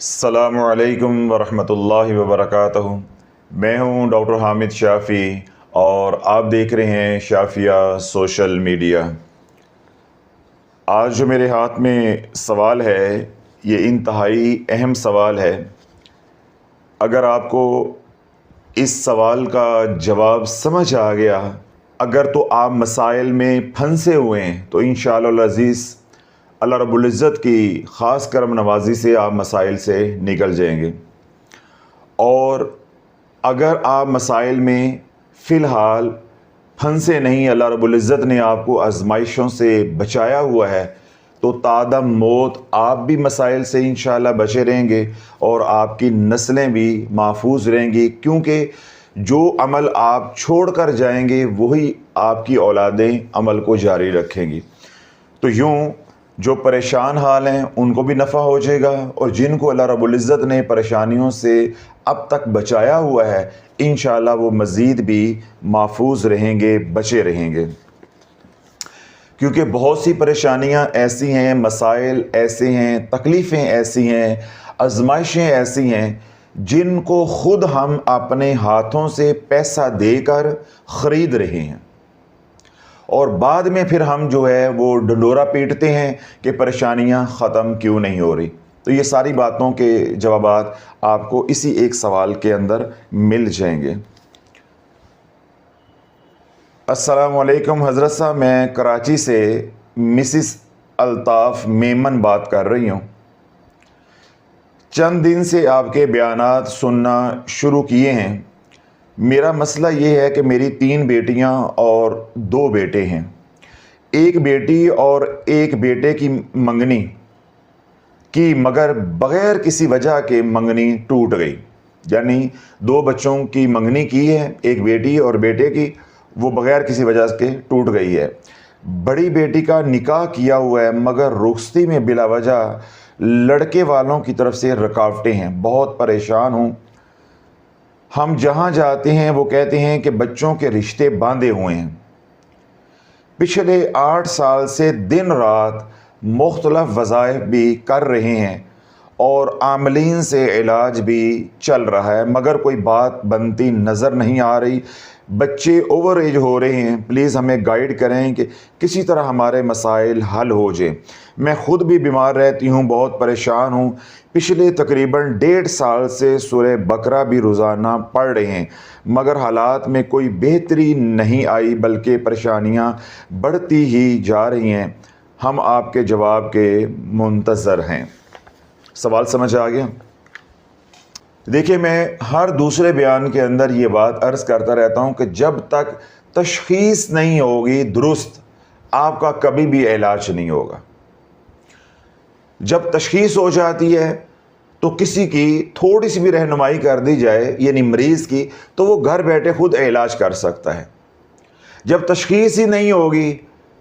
अस्सलाम वालेकुम वरहमतुल्लाहि वबरकातुहू। मैं हूं डॉक्टर हामिद शाफ़ी और आप देख रहे हैं शाफ़िया सोशल मीडिया। आज जो मेरे हाथ में सवाल है ये इंतहाई अहम सवाल है। अगर आपको इस सवाल का जवाब समझ आ गया, अगर तो आप मसाइल में फंसे हुए हैं, तो इंशाअल्लाह अज़ीज़ अल्लाह रब्बुल इज़्ज़त की ख़ास करम नवाज़ी से आप मसाइल से निकल जाएंगे। और अगर आप मसाइल में फ़िलहाल फंसे नहीं, अल्लाह रब्बुल इज़्ज़त ने आपको आज़माइशों से बचाया हुआ है, तो तादम मौत आप भी मसाइल से इंशाअल्लाह बचे रहेंगे और आपकी नस्लें भी महफूज रहेंगी, क्योंकि जो अमल आप छोड़ कर जाएंगे वही आपकी औलादें अमल को जारी रखेंगी। तो यूँ जो परेशान हाल हैं उनको भी नफ़ा हो जाएगा, और जिनको अल्लाह रब्बुल इज़्ज़त ने परेशानियों से अब तक बचाया हुआ है, इंशाअल्लाह वो मज़ीद भी महफूज रहेंगे, बचे रहेंगे। क्योंकि बहुत सी परेशानियां ऐसी हैं, मसाइल ऐसे हैं, तकलीफ़ें ऐसी हैं, आज़माइशें ऐसी हैं जिनको ख़ुद हम अपने हाथों से पैसा देकर ख़रीद रहे हैं, और बाद में फिर हम जो है वो ढंढोरा पीटते हैं कि परेशानियां ख़त्म क्यों नहीं हो रही। तो ये सारी बातों के जवाबात आपको इसी एक सवाल के अंदर मिल जाएंगे। अस्सलाम वालेकुम हज़रत साहब, मैं कराची से मिसिस अल्ताफ़ मेमन बात कर रही हूँ। चंद दिन से आपके बयानात सुनना शुरू किए हैं। मेरा मसला ये है कि मेरी 3 बेटियां और 2 बेटे हैं। एक बेटी और एक बेटे की मंगनी की, मगर बग़ैर किसी वजह के मंगनी टूट गई। यानी 2 बच्चों की मंगनी की है, एक बेटी और बेटे की, वो बग़ैर किसी वजह के टूट गई है। बड़ी बेटी का निकाह किया हुआ है, मगर रुखसती में बिला वजह लड़के वालों की तरफ से रुकावटें हैं। बहुत परेशान हूँ। हम जहाँ जाते हैं वो कहते हैं कि बच्चों के रिश्ते बांधे हुए हैं। पिछले 8 साल से दिन रात मुख्तलिफ वज़ाइफ भी कर रहे हैं और आमलीन से इलाज भी चल रहा है, मगर कोई बात बनती नज़र नहीं आ रही। बच्चे ओवर एज हो रहे हैं। प्लीज़ हमें गाइड करें कि किसी तरह हमारे मसाइल हल हो जाए। मैं ख़ुद भी बीमार रहती हूँ, बहुत परेशान हूँ। पिछले तकरीबन 1.5 साल से सूरह बकरा भी रोज़ाना पढ़ रहे हैं, मगर हालात में कोई बेहतरी नहीं आई, बल्कि परेशानियाँ बढ़ती ही जा रही हैं। हम आपके जवाब के मुंतज़र हैं। सवाल समझ आ गया? देखिए, मैं हर दूसरे बयान के अंदर ये बात अर्ज़ करता रहता हूँ कि जब तक तशख़ीस नहीं होगी दुरुस्त, आपका कभी भी इलाज नहीं होगा। जब तशख़ीस हो जाती है तो किसी की थोड़ी सी भी रहनुमाई कर दी जाए, यानी मरीज़ की, तो वो घर बैठे खुद इलाज कर सकता है। जब तशख़ीस ही नहीं होगी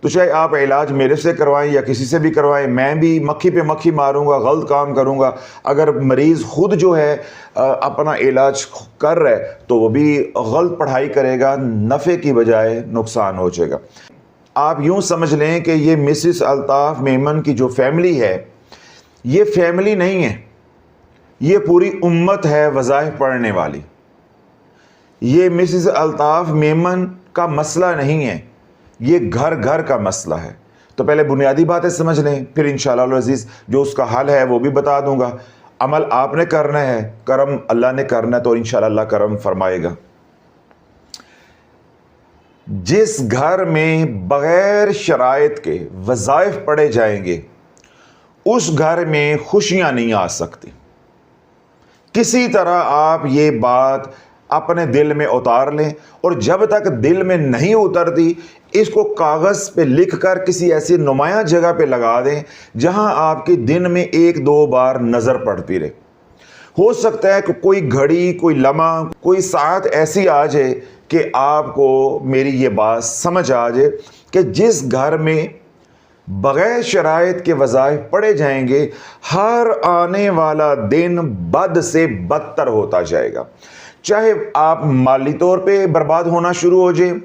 तो चाहे आप इलाज मेरे से करवाएं या किसी से भी करवाएं, मैं भी मक्खी पे मक्खी मारूंगा, गलत काम करूंगा। अगर मरीज़ खुद जो है अपना इलाज कर रहा है तो वो भी गलत पढ़ाई करेगा, नफ़े की बजाय नुकसान हो जाएगा। आप यूँ समझ लें कि ये मिसिस अल्ताफ़ मेमन की जो फैमिली है, ये फैमिली नहीं है, ये पूरी उम्मत है वज़ाइफ पढ़ने वाली। ये मिसिस अल्ताफ़ मेमन का मसला नहीं है, ये घर घर का मसला है। तो पहले बुनियादी बातें समझ लें, फिर इंशाअल्लाह अज़ीज़ जो उसका हल है वो भी बता दूंगा। अमल आपने करना है, करम अल्लाह ने करना है, तो इंशाअल्लाह अल्लाह करम फरमाएगा। जिस घर में बग़ैर शराइत के वज़ाइफ पढ़े जाएंगे, उस घर में खुशियां नहीं आ सकती। किसी तरह आप ये बात अपने दिल में उतार लें, और जब तक दिल में नहीं उतरती, इसको कागज़ पे लिख कर किसी ऐसी नुमायां जगह पे लगा दें जहां आपकी दिन में 1-2 बार नज़र पड़ती रहे। हो सकता है कि कोई घड़ी, कोई लम्हा, कोई साथ ऐसी आ जाए कि आपको मेरी ये बात समझ आ जाए कि जिस घर में बग़ैर शराइत के वज़ाइफ पढ़े जाएंगे, हर आने वाला दिन बद से बदतर होता जाएगा। चाहे आप माली तौर पे बर्बाद होना शुरू हो जाए,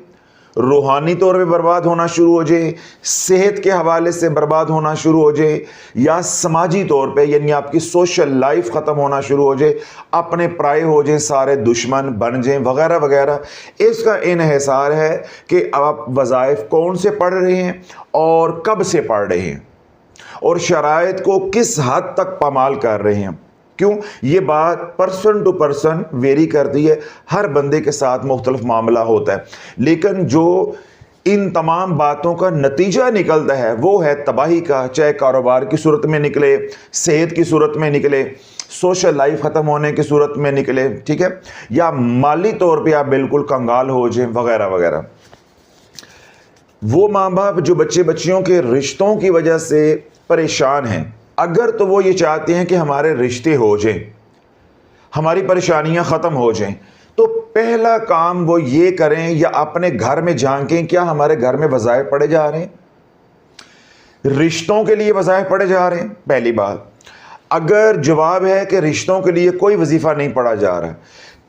रूहानी तौर पे बर्बाद होना शुरू हो जाए, सेहत के हवाले से बर्बाद होना शुरू हो जाए, या समाजी तौर पे यानी आपकी सोशल लाइफ ख़त्म होना शुरू हो जाए, अपने पराए हो जाए, सारे दुश्मन बन जाएं वगैरह वगैरह। इसका इन्हिसार है कि आप वज़ाइफ कौन से पढ़ रहे हैं और कब से पढ़ रहे हैं और शराइत को किस हद तक पामाल कर रहे हैं। क्यों? ये बात पर्सन टू पर्सन वेरी करती है, हर बंदे के साथ मुख्तलिफ मामला होता है, लेकिन जो इन तमाम बातों का नतीजा निकलता है वो है तबाही का, चाहे कारोबार की सूरत में निकले, सेहत की सूरत में निकले, सोशल लाइफ ख़त्म होने की सूरत में निकले, ठीक है, या माली तौर पे आप बिल्कुल कंगाल हो जाए वगैरह वगैरह। वो माँ बाप जो बच्चे बच्चियों के रिश्तों की वजह से परेशान हैं, अगर तो वो ये चाहते हैं कि हमारे रिश्ते हो जाएं, हमारी परेशानियां ख़त्म हो जाएं, तो पहला काम वो ये करें या अपने घर में झांकें, क्या हमारे घर में वज़ाइफ पढ़े जा रहे हैं, रिश्तों के लिए वज़ाइफ पढ़े जा रहे हैं। पहली बात, अगर जवाब है कि रिश्तों के लिए कोई वजीफ़ा नहीं पढ़ा जा रहा,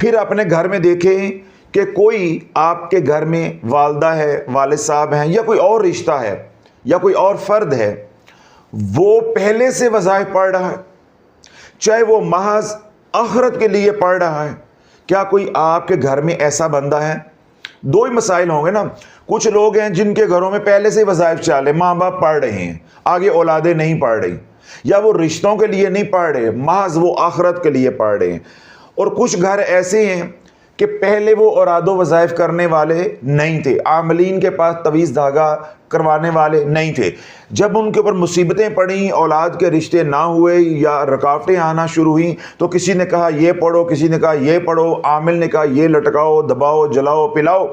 फिर अपने घर में देखें कि कोई आपके घर में वालदा है, वालिद साहब हैं, या कोई और रिश्ता है या कोई और फ़र्द है, वो पहले से वज़ाइफ पढ़ रहा है, चाहे वो महज आखिरत के लिए पढ़ रहा है। क्या कोई आपके घर में ऐसा बंदा है? दो ही मसाइल होंगे ना। कुछ लोग हैं जिनके घरों में पहले से वज़ाइफ चाले, माँ बाप पढ़ रहे हैं, आगे औलादें नहीं पढ़ रही, या वो रिश्तों के लिए नहीं पढ़ रहे, महज वो आखिरत के लिए पढ़ रहे हैं। और कुछ घर ऐसे हैं कि पहले वो औरादो वज़ाइफ करने वाले नहीं थे, आमलीन के पास तवीज़ धागा करवाने वाले नहीं थे। जब उनके ऊपर मुसीबतें पड़ी, औलाद के रिश्ते ना हुए या रुकावटें आना शुरू हुई, तो किसी ने कहा ये पढ़ो, किसी ने कहा ये पढ़ो, आमिल ने कहा ये लटकाओ, दबाओ, जलाओ, पिलाओ।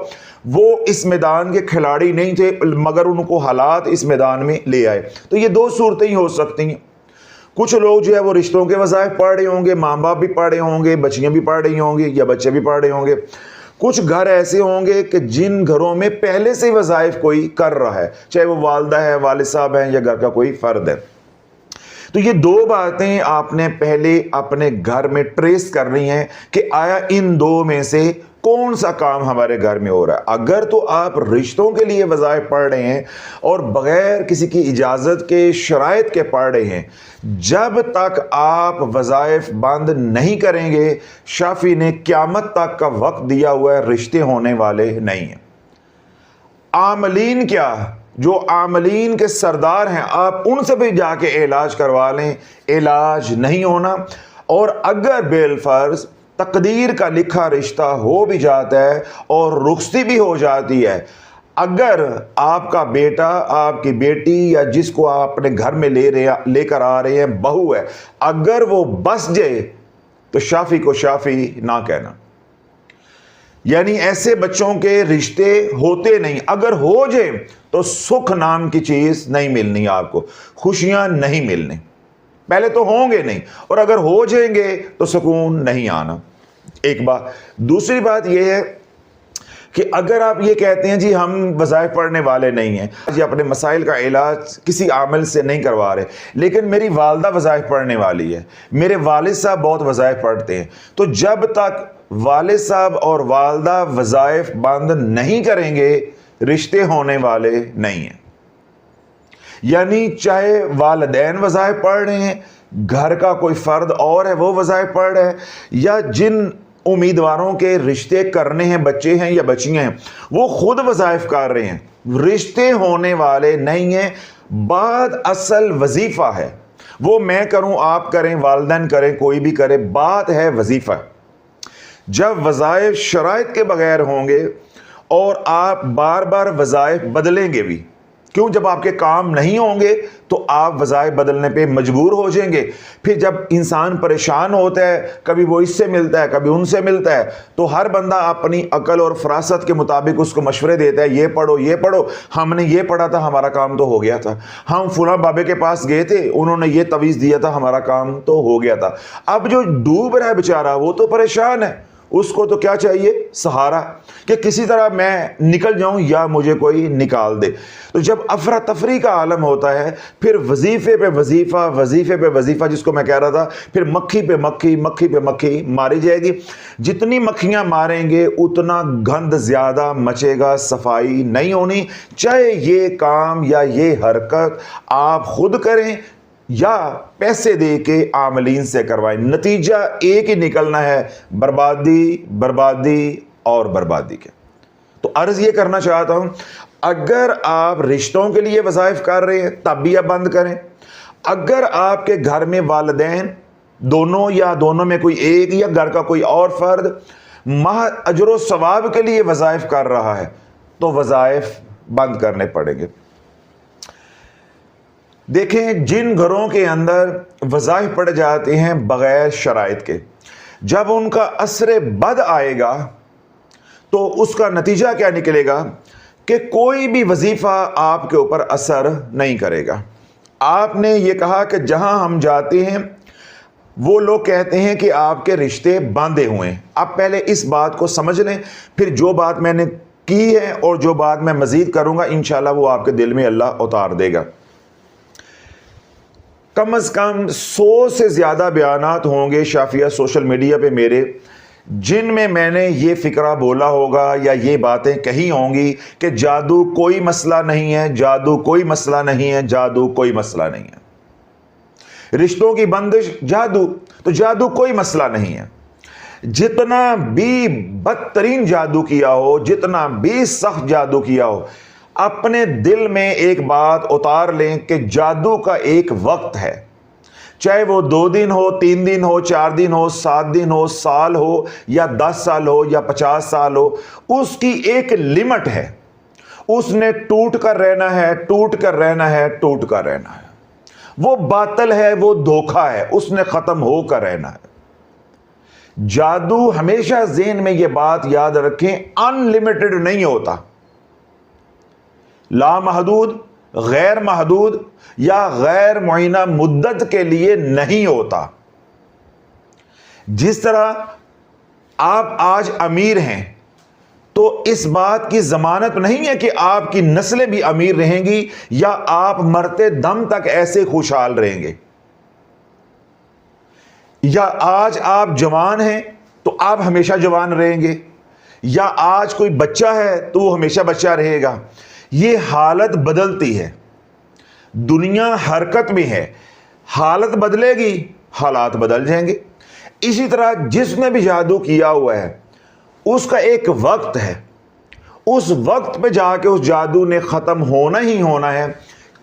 वो इस मैदान के खिलाड़ी नहीं थे, मगर उनको हालात इस मैदान में ले आए। तो ये दो सूरतें ही हो सकती हैं। कुछ लोग जो है वो रिश्तों के वज़ाइफ पढ़ रहे होंगे, माँ बाप भी पढ़ रहे होंगे, बच्चियाँ भी पढ़ रही होंगी या बच्चे भी पढ़ रहे होंगे। कुछ घर ऐसे होंगे कि जिन घरों में पहले से वज़ाइफ कोई कर रहा है, चाहे वो वालदा है, वालिद साहब हैं, या घर का कोई फ़र्द है। तो ये दो बातें आपने पहले अपने घर में ट्रेस करनी है कि आया इन दो में से कौन सा काम हमारे घर में हो रहा है। अगर तो आप रिश्तों के लिए वज़ाइफ पढ़ रहे हैं और बग़ैर किसी की इजाज़त के, शराइत के पढ़ रहे हैं, जब तक आप वज़ाइफ बंद नहीं करेंगे, शाफी ने क़यामत तक का वक्त दिया हुआ है, रिश्ते होने वाले नहीं हैं। आमलीन क्या, जो आमलीन के सरदार हैं, आप उनसे भी जाके इलाज करवा लें, इलाज नहीं होना। और अगर बेलफर्ज तकदीर का लिखा रिश्ता हो भी जाता है और रुखसती भी हो जाती है, अगर आपका बेटा, आपकी बेटी, या जिसको आप अपने घर में लेकर आ रहे हैं, बहू है, अगर वो बस जाए तो शाफी को शाफी ना कहना। यानी ऐसे बच्चों के रिश्ते होते नहीं, अगर हो जाए तो सुख नाम की चीज नहीं मिलनी, आपको खुशियां नहीं मिलनी, पहले तो होंगे नहीं, और अगर हो जाएंगे तो सुकून नहीं आना। एक बात। दूसरी बात यह है कि अगर आप ये कहते हैं जी हम वज़ाइफ पढ़ने वाले नहीं हैं, जी अपने मसाइल का इलाज किसी आमिल से नहीं करवा रहे, लेकिन मेरी वालदा वज़ाइफ पढ़ने वाली है, मेरे वालिद साहब बहुत वज़ाइफ पढ़ते हैं, तो जब तक वालिद साहब और वालदा वज़ाइफ बंद नहीं करेंगे, रिश्ते होने वाले नहीं हैं। यानी चाहे वालिदैन वज़ाइफ पढ़ रहे हैं, घर का कोई फ़र्द और है वो वज़ाइफ पढ़ रहा है, या जिन उम्मीदवारों के रिश्ते करने हैं, बच्चे हैं या बच्चियां हैं, वो खुद वज़ाइफ कर रहे हैं, रिश्ते होने वाले नहीं हैं। बात असल वजीफ़ा है, वो मैं करूं, आप करें, वालिदैन करें, कोई भी करे, बात है वजीफ़ा। जब वज़ाइफ शराइत के बगैर होंगे और आप बार बार वज़ाइफ बदलेंगे भी, क्यों, जब आपके काम नहीं होंगे तो आप वज़ाइफ बदलने पे मजबूर हो जाएंगे। फिर जब इंसान परेशान होता है, कभी वो इससे मिलता है, कभी उनसे मिलता है, तो हर बंदा अपनी अकल और फरासत के मुताबिक उसको मशवरे देता है, ये पढ़ो, ये पढ़ो, हमने ये पढ़ा था, हमारा काम तो हो गया था, हम फुला बाबे के पास गए थे, उन्होंने ये तवीज़ दिया था, हमारा काम तो हो गया था। अब जो डूब रहा है बेचारा, वो तो परेशान है, उसको तो क्या चाहिए? सहारा, कि किसी तरह मैं निकल जाऊं या मुझे कोई निकाल दे। तो जब अफरा तफरी का आलम होता है, फिर वजीफे पे वजीफा, वजीफे पे वजीफा, जिसको मैं कह रहा था, फिर मक्खी पे मक्खी, मक्खी पे मक्खी मारी जाएगी। जितनी मक्खियां मारेंगे उतना गंद ज्यादा मचेगा, सफाई नहीं होनी। चाहे ये काम या ये हरकत आप खुद करें या पैसे दे के आमलीन से करवाएं, नतीजा एक ही निकलना है, बर्बादी, बर्बादी और बर्बादी के। तो अर्ज ये करना चाहता हूं, अगर आप रिश्तों के लिए वज़ाइफ कर रहे हैं तब भी आप बंद करें। अगर आपके घर में वालिदैन दोनों या दोनों में कोई एक या घर का कोई और फर्द माह अजर सवाब के लिए वज़ाइफ कर रहा है तो वज़ाइफ बंद करने पड़ेंगे। देखें, जिन घरों के अंदर वज़ाइफ पड़ जाते हैं बग़ैर शराइत के, जब उनका असर बद आएगा तो उसका नतीजा क्या निकलेगा कि कोई भी वजीफ़ा आपके ऊपर असर नहीं करेगा। आपने ये कहा कि जहां हम जाते हैं वो लोग कहते हैं कि आपके रिश्ते बांधे हुए हैं। आप पहले इस बात को समझ लें, फिर जो बात मैंने की है और जो बात मैं मज़ीद करूंगा इंशाअल्लाह वो आपके दिल में अल्लाह उतार देगा। कम अज़ कम 100 से ज़्यादा बयानात होंगे शाफिया सोशल मीडिया पे मेरे, जिनमें मैंने ये फ़िक्रा बोला होगा या ये बातें कही होंगी कि जादू कोई मसला नहीं है, जादू कोई मसला नहीं है, जादू कोई मसला नहीं है। रिश्तों की बंदिश जादू, तो जादू कोई मसला नहीं है। जितना भी बदतरीन जादू किया हो, जितना भी सख्त जादू किया हो, अपने दिल में एक बात उतार लें कि जादू का एक वक्त है, चाहे वो 2 दिन हो, 3 दिन हो, 4 दिन हो, 7 दिन हो, साल हो या 10 साल हो या 50 साल हो, उसकी एक लिमिट है। उसने टूट कर रहना है, टूट कर रहना है, टूट कर रहना है। वो बातिल है, वो धोखा है, उसने खत्म होकर रहना है। जादू, हमेशा ज़हन में ये बात याद रखें, अनलिमिटेड नहीं होता। लामहदूद, गैर महदूद या गैर मुअय्यना मुद्दत के लिए नहीं होता। जिस तरह आप आज अमीर हैं तो इस बात की जमानत नहीं है कि आपकी नस्लें भी अमीर रहेंगी या आप मरते दम तक ऐसे खुशहाल रहेंगे। या आज आप जवान हैं तो आप हमेशा जवान रहेंगे, या आज कोई बच्चा है तो वो हमेशा बच्चा रहेगा। ये हालत बदलती है, दुनिया हरकत में है, हालत बदलेगी, हालात बदल जाएंगे। इसी तरह जिसने भी जादू किया हुआ है उसका एक वक्त है, उस वक्त पे जाके उस जादू ने ख़त्म होना ही होना है,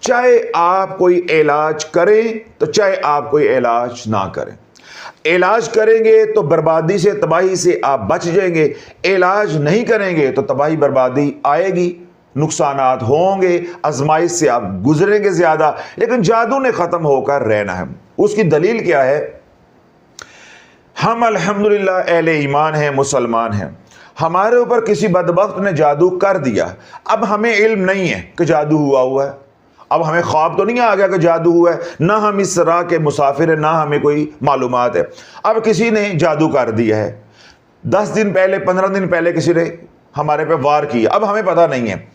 चाहे आप कोई इलाज करें तो चाहे आप कोई इलाज ना करें। इलाज करेंगे तो बर्बादी से, तबाही से आप बच जाएंगे, इलाज नहीं करेंगे तो तबाही बर्बादी आएगी, नुकसानात होंगे, आजमाइश से आप गुजरेंगे ज़्यादा। लेकिन जादू ने ख़त्म होकर रहना है। उसकी दलील क्या है? हम अल्हम्दुलिल्लाह अहले ईमान हैं, मुसलमान हैं। हमारे ऊपर किसी बदबख्त ने जादू कर दिया, अब हमें इल्म नहीं है कि जादू हुआ है, अब हमें ख्वाब तो नहीं आ गया कि जादू हुआ है, ना हम इस तरह के मुसाफिर हैं, ना हमें कोई मालूमात है। अब किसी ने जादू कर दिया है, 10 दिन पहले, 15 दिन पहले किसी ने हमारे पे वार किया, अब हमें पता नहीं है।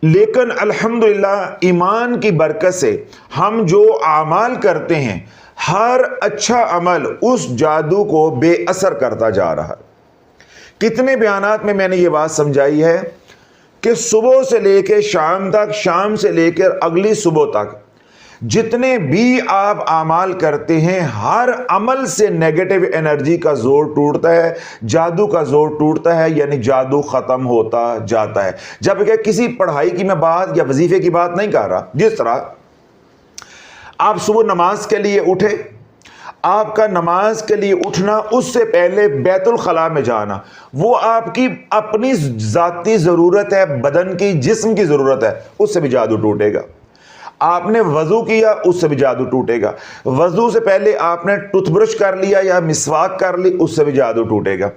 लेकिन अल्हम्दुलिल्लाह ईमान की बरकत से हम जो आमाल करते हैं, हर अच्छा अमल उस जादू को बेअसर करता जा रहा है। कितने बयानात में मैंने ये बात समझाई है कि सुबह से लेकर शाम तक, शाम से लेकर अगली सुबह तक जितने भी आप आमाल करते हैं, हर अमल से नेगेटिव एनर्जी का जोर टूटता है, जादू का जोर टूटता है, यानी जादू खत्म होता जाता है। जबकि किसी पढ़ाई की मैं बात या वजीफे की बात नहीं कर रहा। जिस तरह आप सुबह नमाज के लिए उठे, आपका नमाज के लिए उठना, उससे पहले बैतुल खला में जाना, वो आपकी अपनी जाती ज़रूरत है, बदन की, जिस्म की ज़रूरत है, उससे भी जादू टूटेगा। आपने वज़ू किया, उससे भी जादू टूटेगा। वज़ू से पहले आपने टूथब्रश कर लिया या मिसवाक कर ली, उससे भी जादू टूटेगा।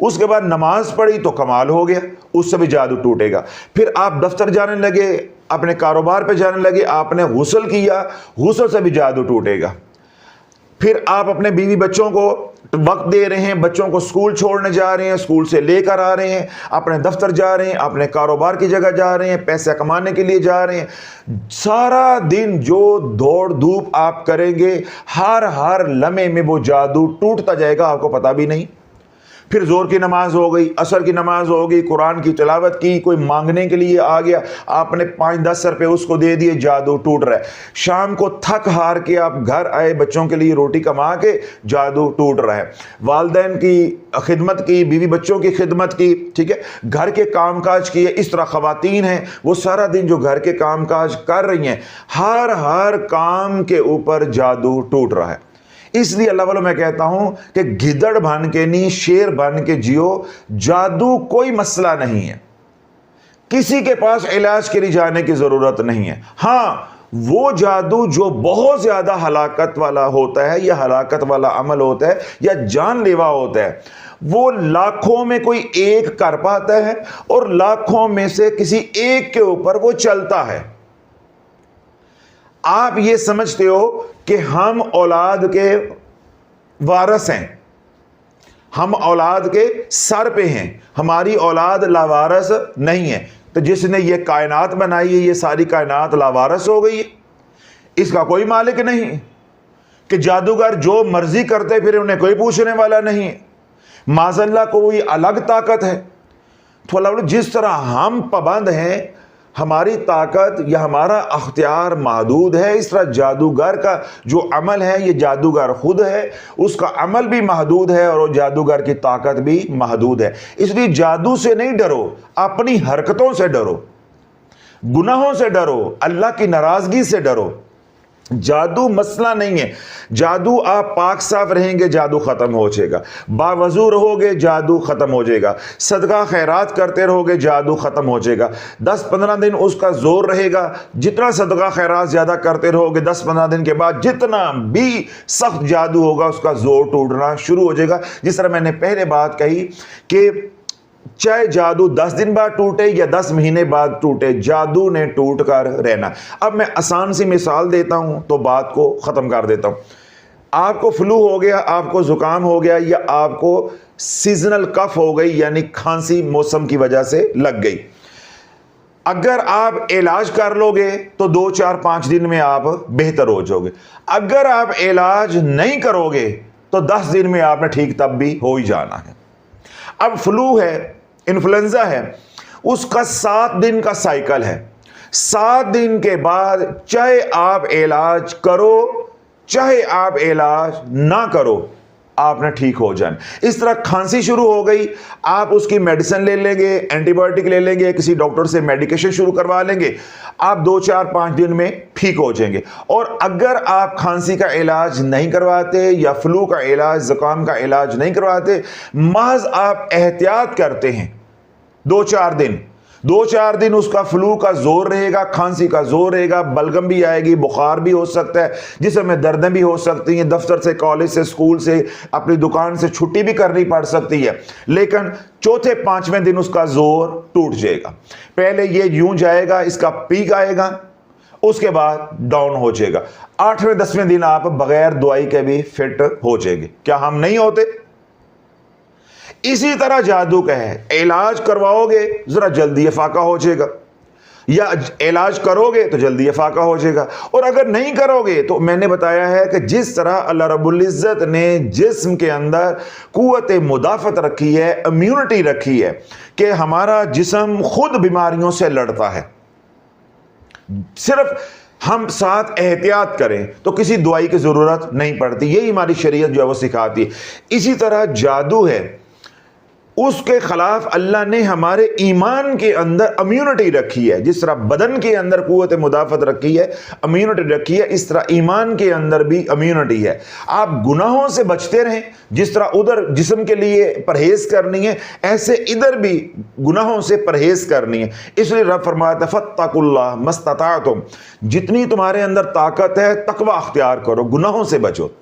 उसके बाद नमाज पढ़ी तो कमाल हो गया, उससे भी जादू टूटेगा। फिर आप दफ्तर जाने लगे, अपने कारोबार पे जाने लगे, आपने गुस्ल किया, गुस्ल से भी जादू टूटेगा। फिर आप अपने बीवी बच्चों को वक्त दे रहे हैं, बच्चों को स्कूल छोड़ने जा रहे हैं, स्कूल से लेकर आ रहे हैं, अपने दफ्तर जा रहे हैं, अपने कारोबार की जगह जा रहे हैं, पैसे कमाने के लिए जा रहे हैं। सारा दिन जो दौड़ धूप आप करेंगे, हर लम्हे में वो जादू टूटता जाएगा, आपको पता भी नहीं। फिर जोर की नमाज हो गई, असर की नमाज हो गई, कुरान की तिलावत की, कोई मांगने के लिए आ गया, आपने 5-10 रुपए उसको दे दिए, जादू टूट रहा है। शाम को थक हार के आप घर आए, बच्चों के लिए रोटी कमा के, जादू टूट रहा है। वालिदैन की खिदमत की, बीवी बच्चों की खिदमत की, ठीक है, घर के कामकाज किए। इस तरह खवातीन हैं, वो सारा दिन जो घर के कामकाज कर रही हैं, हर काम के ऊपर जादू टूट रहा है। इसलिए अल्लाह वालों मैं कहता हूं कि गिदड़ बन के नहीं, शेर बन के जियो। जादू कोई मसला नहीं है, किसी के पास इलाज के लिए जाने की जरूरत नहीं है। हाँ, वो जादू जो बहुत ज्यादा हलाकत वाला होता है, या हलाकत वाला अमल होता है, या जानलेवा होता है, वो लाखों में कोई एक कर पाता है, और लाखों में से किसी एक के ऊपर वो चलता है। आप ये समझते हो कि हम औलाद के वारस हैं, हम औलाद के सर पे हैं, हमारी औलाद लावारस नहीं है। तो जिसने ये कायनात बनाई है, ये सारी कायनात लावारस हो गई है, इसका कोई मालिक नहीं। कि जादूगर जो मर्जी करते फिर उन्हें कोई पूछने वाला नहीं है, माज़अल्लाह कोई अलग ताकत है। तो जिस तरह हम पाबंद हैं, हमारी ताकत या हमारा अख्तियार महदूद है, इस तरह जादूगर का जो अमल है, ये जादूगर खुद है, उसका अमल भी महदूद है, और जादूगर की ताकत भी महदूद है। इसलिए जादू से नहीं डरो, अपनी हरकतों से डरो, गुनाहों से डरो, अल्लाह की नाराजगी से डरो। जादू मसला नहीं है। जादू आप पाक साफ रहेंगे, जादू खत्म हो जाएगा। बावजू रहोगे, जादू खत्म हो जाएगा। सदका खैरात करते रहोगे, जादू खत्म हो जाएगा। 10-15 दिन उसका जोर रहेगा। जितना सदका खैरात ज्यादा करते रहोगे, 10-15 दिन के बाद जितना भी सख्त जादू होगा, उसका जोर टूटना शुरू हो जाएगा। जिस तरह मैंने पहले बात कही कि चाहे जादू 10 दिन बाद टूटे या 10 महीने बाद टूटे, जादू ने टूट कर रहना। अब मैं आसान सी मिसाल देता हूं तो बात को खत्म कर देता हूं। आपको फ्लू हो गया, आपको जुकाम हो गया, या आपको सीजनल कफ हो गई, यानी खांसी मौसम की वजह से लग गई। अगर आप इलाज कर लोगे तो 2-4-5 दिन में आप बेहतर हो जाओगे। अगर आप इलाज नहीं करोगे तो 10 दिन में आपने ठीक तब भी हो ही जाना है। अब फ्लू है, इन्फ्लुएंजा है, उसका 7 दिन का साइकिल है। 7 दिन के बाद चाहे आप इलाज करो, चाहे आप इलाज ना करो, आपने ठीक हो जाना। इस तरह खांसी शुरू हो गई, आप उसकी मेडिसिन ले लेंगे, एंटीबायोटिक ले लेंगे, किसी डॉक्टर से मेडिकेशन शुरू करवा लेंगे, आप 2-4-5 दिन में ठीक हो जाएंगे। और अगर आप खांसी का इलाज नहीं करवाते, या फ्लू का इलाज, जुकाम का इलाज नहीं करवाते, महज आप एहतियात करते हैं, 2-4 दिन उसका फ्लू का जोर रहेगा, खांसी का जोर रहेगा, बलगम भी आएगी, बुखार भी हो सकता है, जिसमें दर्दें भी हो सकती हैं, दफ्तर से, कॉलेज से, स्कूल से, अपनी दुकान से छुट्टी भी करनी पड़ सकती है। लेकिन 4-5वें दिन उसका जोर टूट जाएगा। पहले ये यूं जाएगा, इसका पीक आएगा, उसके बाद डाउन हो जाएगा। 8वें-10वें दिन आप बगैर दवाई के भी फिट हो जाएंगे। क्या हम नहीं होते? इसी तरह जादू का है, इलाज करवाओगे जरा जल्दी फाका हो जाएगा, या इलाज करोगे तो जल्दी फाका हो जाएगा। और अगर नहीं करोगे तो मैंने बताया है कि जिस तरह अल्लाह रब्बुल इज्जत ने जिस्म के अंदर कुव्वत मुदाफत रखी है, इम्यूनिटी रखी है, कि हमारा जिस्म खुद बीमारियों से लड़ता है। सिर्फ हम साथ एहतियात करें तो किसी दवाई की जरूरत नहीं पड़ती। यही हमारी शरीयत जो है वो सिखाती है। इसी तरह जादू है, उसके खिलाफ अल्लाह ने हमारे ईमान के अंदर इम्यूनिटी रखी है। जिस तरह बदन के अंदर कुव्वत मुदाफत रखी है, इम्यूनिटी रखी है, इस तरह ईमान के अंदर भी इम्यूनिटी है। आप गुनाहों से बचते रहें, जिस तरह उधर जिस्म के लिए परहेज करनी है, ऐसे इधर भी गुनाहों से परहेज करनी है। इसलिए रब फरमाता है फत्तकुल्लाह मस्तताअतुम, जितनी तुम्हारे अंदर ताकत है तकवा अख्तियार करो, गुनाहों से बचो।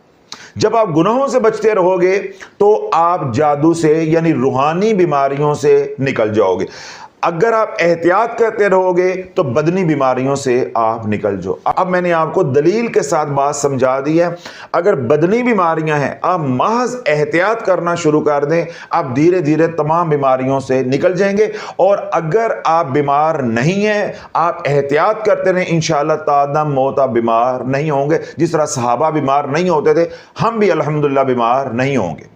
जब आप गुनाहों से बचते रहोगे तो आप जादू से यानी रूहानी बीमारियों से निकल जाओगे। अगर आप एहतियात करते रहोगे तो बदनी बीमारियों से आप निकल जाओ। अब मैंने आपको दलील के साथ बात समझा दी है। अगर बदनी बीमारियां हैं, आप महज एहतियात करना शुरू कर दें, आप धीरे धीरे तमाम बीमारियों से निकल जाएंगे। और अगर आप बीमार नहीं हैं, आप एहतियात करते रहें, इंशाअल्लाह तादम मौत आप बीमार नहीं होंगे। जिस तरह सहाबा बीमार नहीं होते थे, हम भी अल्हम्दुलिल्लाह बीमार नहीं होंगे।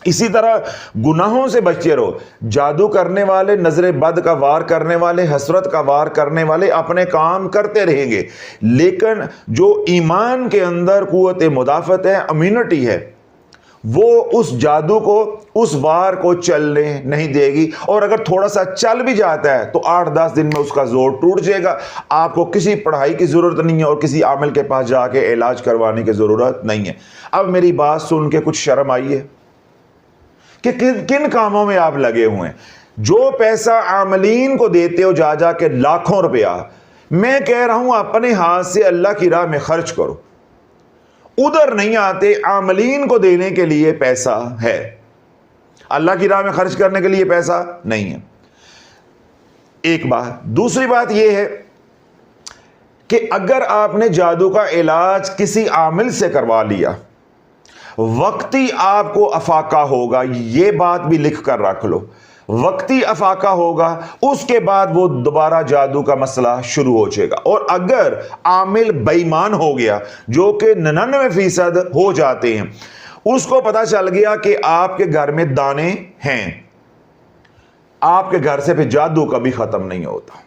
इसी तरह गुनाहों से बचते रहो। जादू करने वाले, नजर बद का वार करने वाले, हसरत का वार करने वाले अपने काम करते रहेंगे, लेकिन जो ईमान के अंदर कुव्वत मुदाफत है, इम्यूनिटी है, वो उस जादू को, उस वार को चलने नहीं देगी। और अगर थोड़ा सा चल भी जाता है तो 8-10 दिन में उसका जोर टूट जाएगा। आपको किसी पढ़ाई की जरूरत नहीं है और किसी आमिल के पास जाके इलाज करवाने की जरूरत नहीं है। अब मेरी बात सुन के कुछ शर्म आई है कि किन कामों में आप लगे हुए हैं। जो पैसा आमलीन को देते हो जा जा के लाखों रुपया, मैं कह रहा हूं अपने हाथ से अल्लाह की राह में खर्च करो। उधर नहीं आते, आमलीन को देने के लिए पैसा है, अल्लाह की राह में खर्च करने के लिए पैसा नहीं है। एक बात। दूसरी बात यह है कि अगर आपने जादू का इलाज किसी आमिल से करवा लिया, वक्ती आपको अफाका होगा, ये बात भी लिख कर रख लो, वक्ती अफाका होगा, उसके बाद वो दोबारा जादू का मसला शुरू हो जाएगा। और अगर आमिल बेईमान हो गया, जो कि 99% हो जाते हैं, उसको पता चल गया कि आपके घर में दाने हैं, आपके घर से फिर जादू कभी खत्म नहीं होता।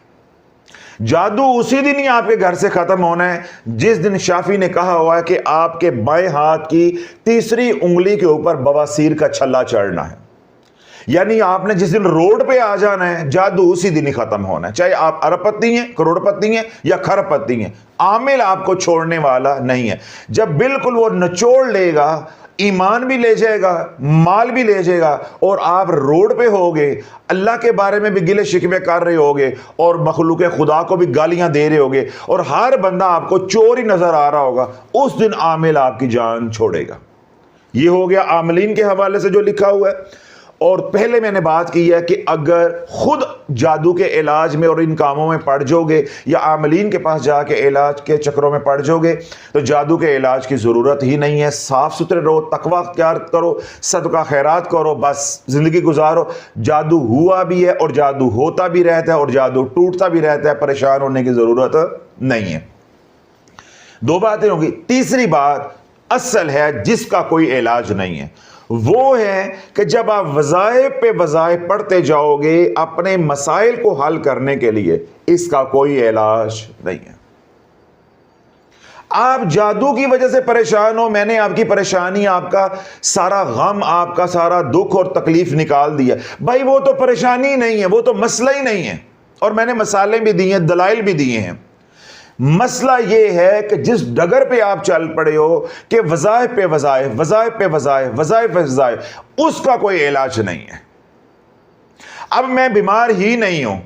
जादू उसी दिन ही आपके घर से खत्म होना है जिस दिन शाफी ने कहा हुआ है कि आपके बाएं हाथ की तीसरी उंगली के ऊपर बवासीर का छल्ला चढ़ना है। यानी आपने जिस दिन रोड पे आ जाना है, जादू उसी दिन ही खत्म होना है, चाहे आप अरबपति हैं, करोड़पति हैं या खरबपति हैं, आमिल आपको छोड़ने वाला नहीं है। जब बिल्कुल वो निचोड़ लेगा, ईमान भी ले जाएगा, माल भी ले जाएगा, और आप रोड पे होगे, अल्लाह के बारे में भी गिले शिकवे कर रहे होगे और मखलूक खुदा को भी गालियां दे रहे होगे, और हर बंदा आपको चोर ही नजर आ रहा होगा, उस दिन आमिल आपकी जान छोड़ेगा। ये हो गया आमिलीन के हवाले से जो लिखा हुआ है। और पहले मैंने बात की है कि अगर खुद जादू के इलाज में और इन कामों में पड़ जाओगे या आमिलीन के पास जाके इलाज के चक्रों में पड़ जाओगे तो जादू के इलाज की ज़रूरत ही नहीं है। साफ़ सुथरे रहो, तकवा अख्तियार करो, सदका खैरात करो, बस ज़िंदगी गुजारो। जादू हुआ भी है और जादू होता भी रहता है और जादू टूटता भी रहता है, परेशान होने की ज़रूरत नहीं है। दो बातें होंगी। तीसरी बात असल है जिसका कोई इलाज नहीं है, वो है कि जब आप वज़ाइफ पे वज़ाइफ पढ़ते जाओगे अपने मसाइल को हल करने के लिए, इसका कोई इलाज नहीं है। आप जादू की वजह से परेशान हो, मैंने आपकी परेशानी, आपका सारा गम, आपका सारा दुख और तकलीफ निकाल दिया, भाई वो तो परेशानी नहीं है, वो तो मसला ही नहीं है। और मैंने मसाले भी दिए हैं, दलाइल भी दिए हैं। मसला यह है कि जिस डगर पे आप चल पड़े हो कि वज़ाइफ पे वज़ाइफ, वज़ाइफ पे वज़ाइफ, वज़ाइफ पे वज़ाइफ, उसका कोई इलाज नहीं है। अब मैं बीमार ही नहीं हूं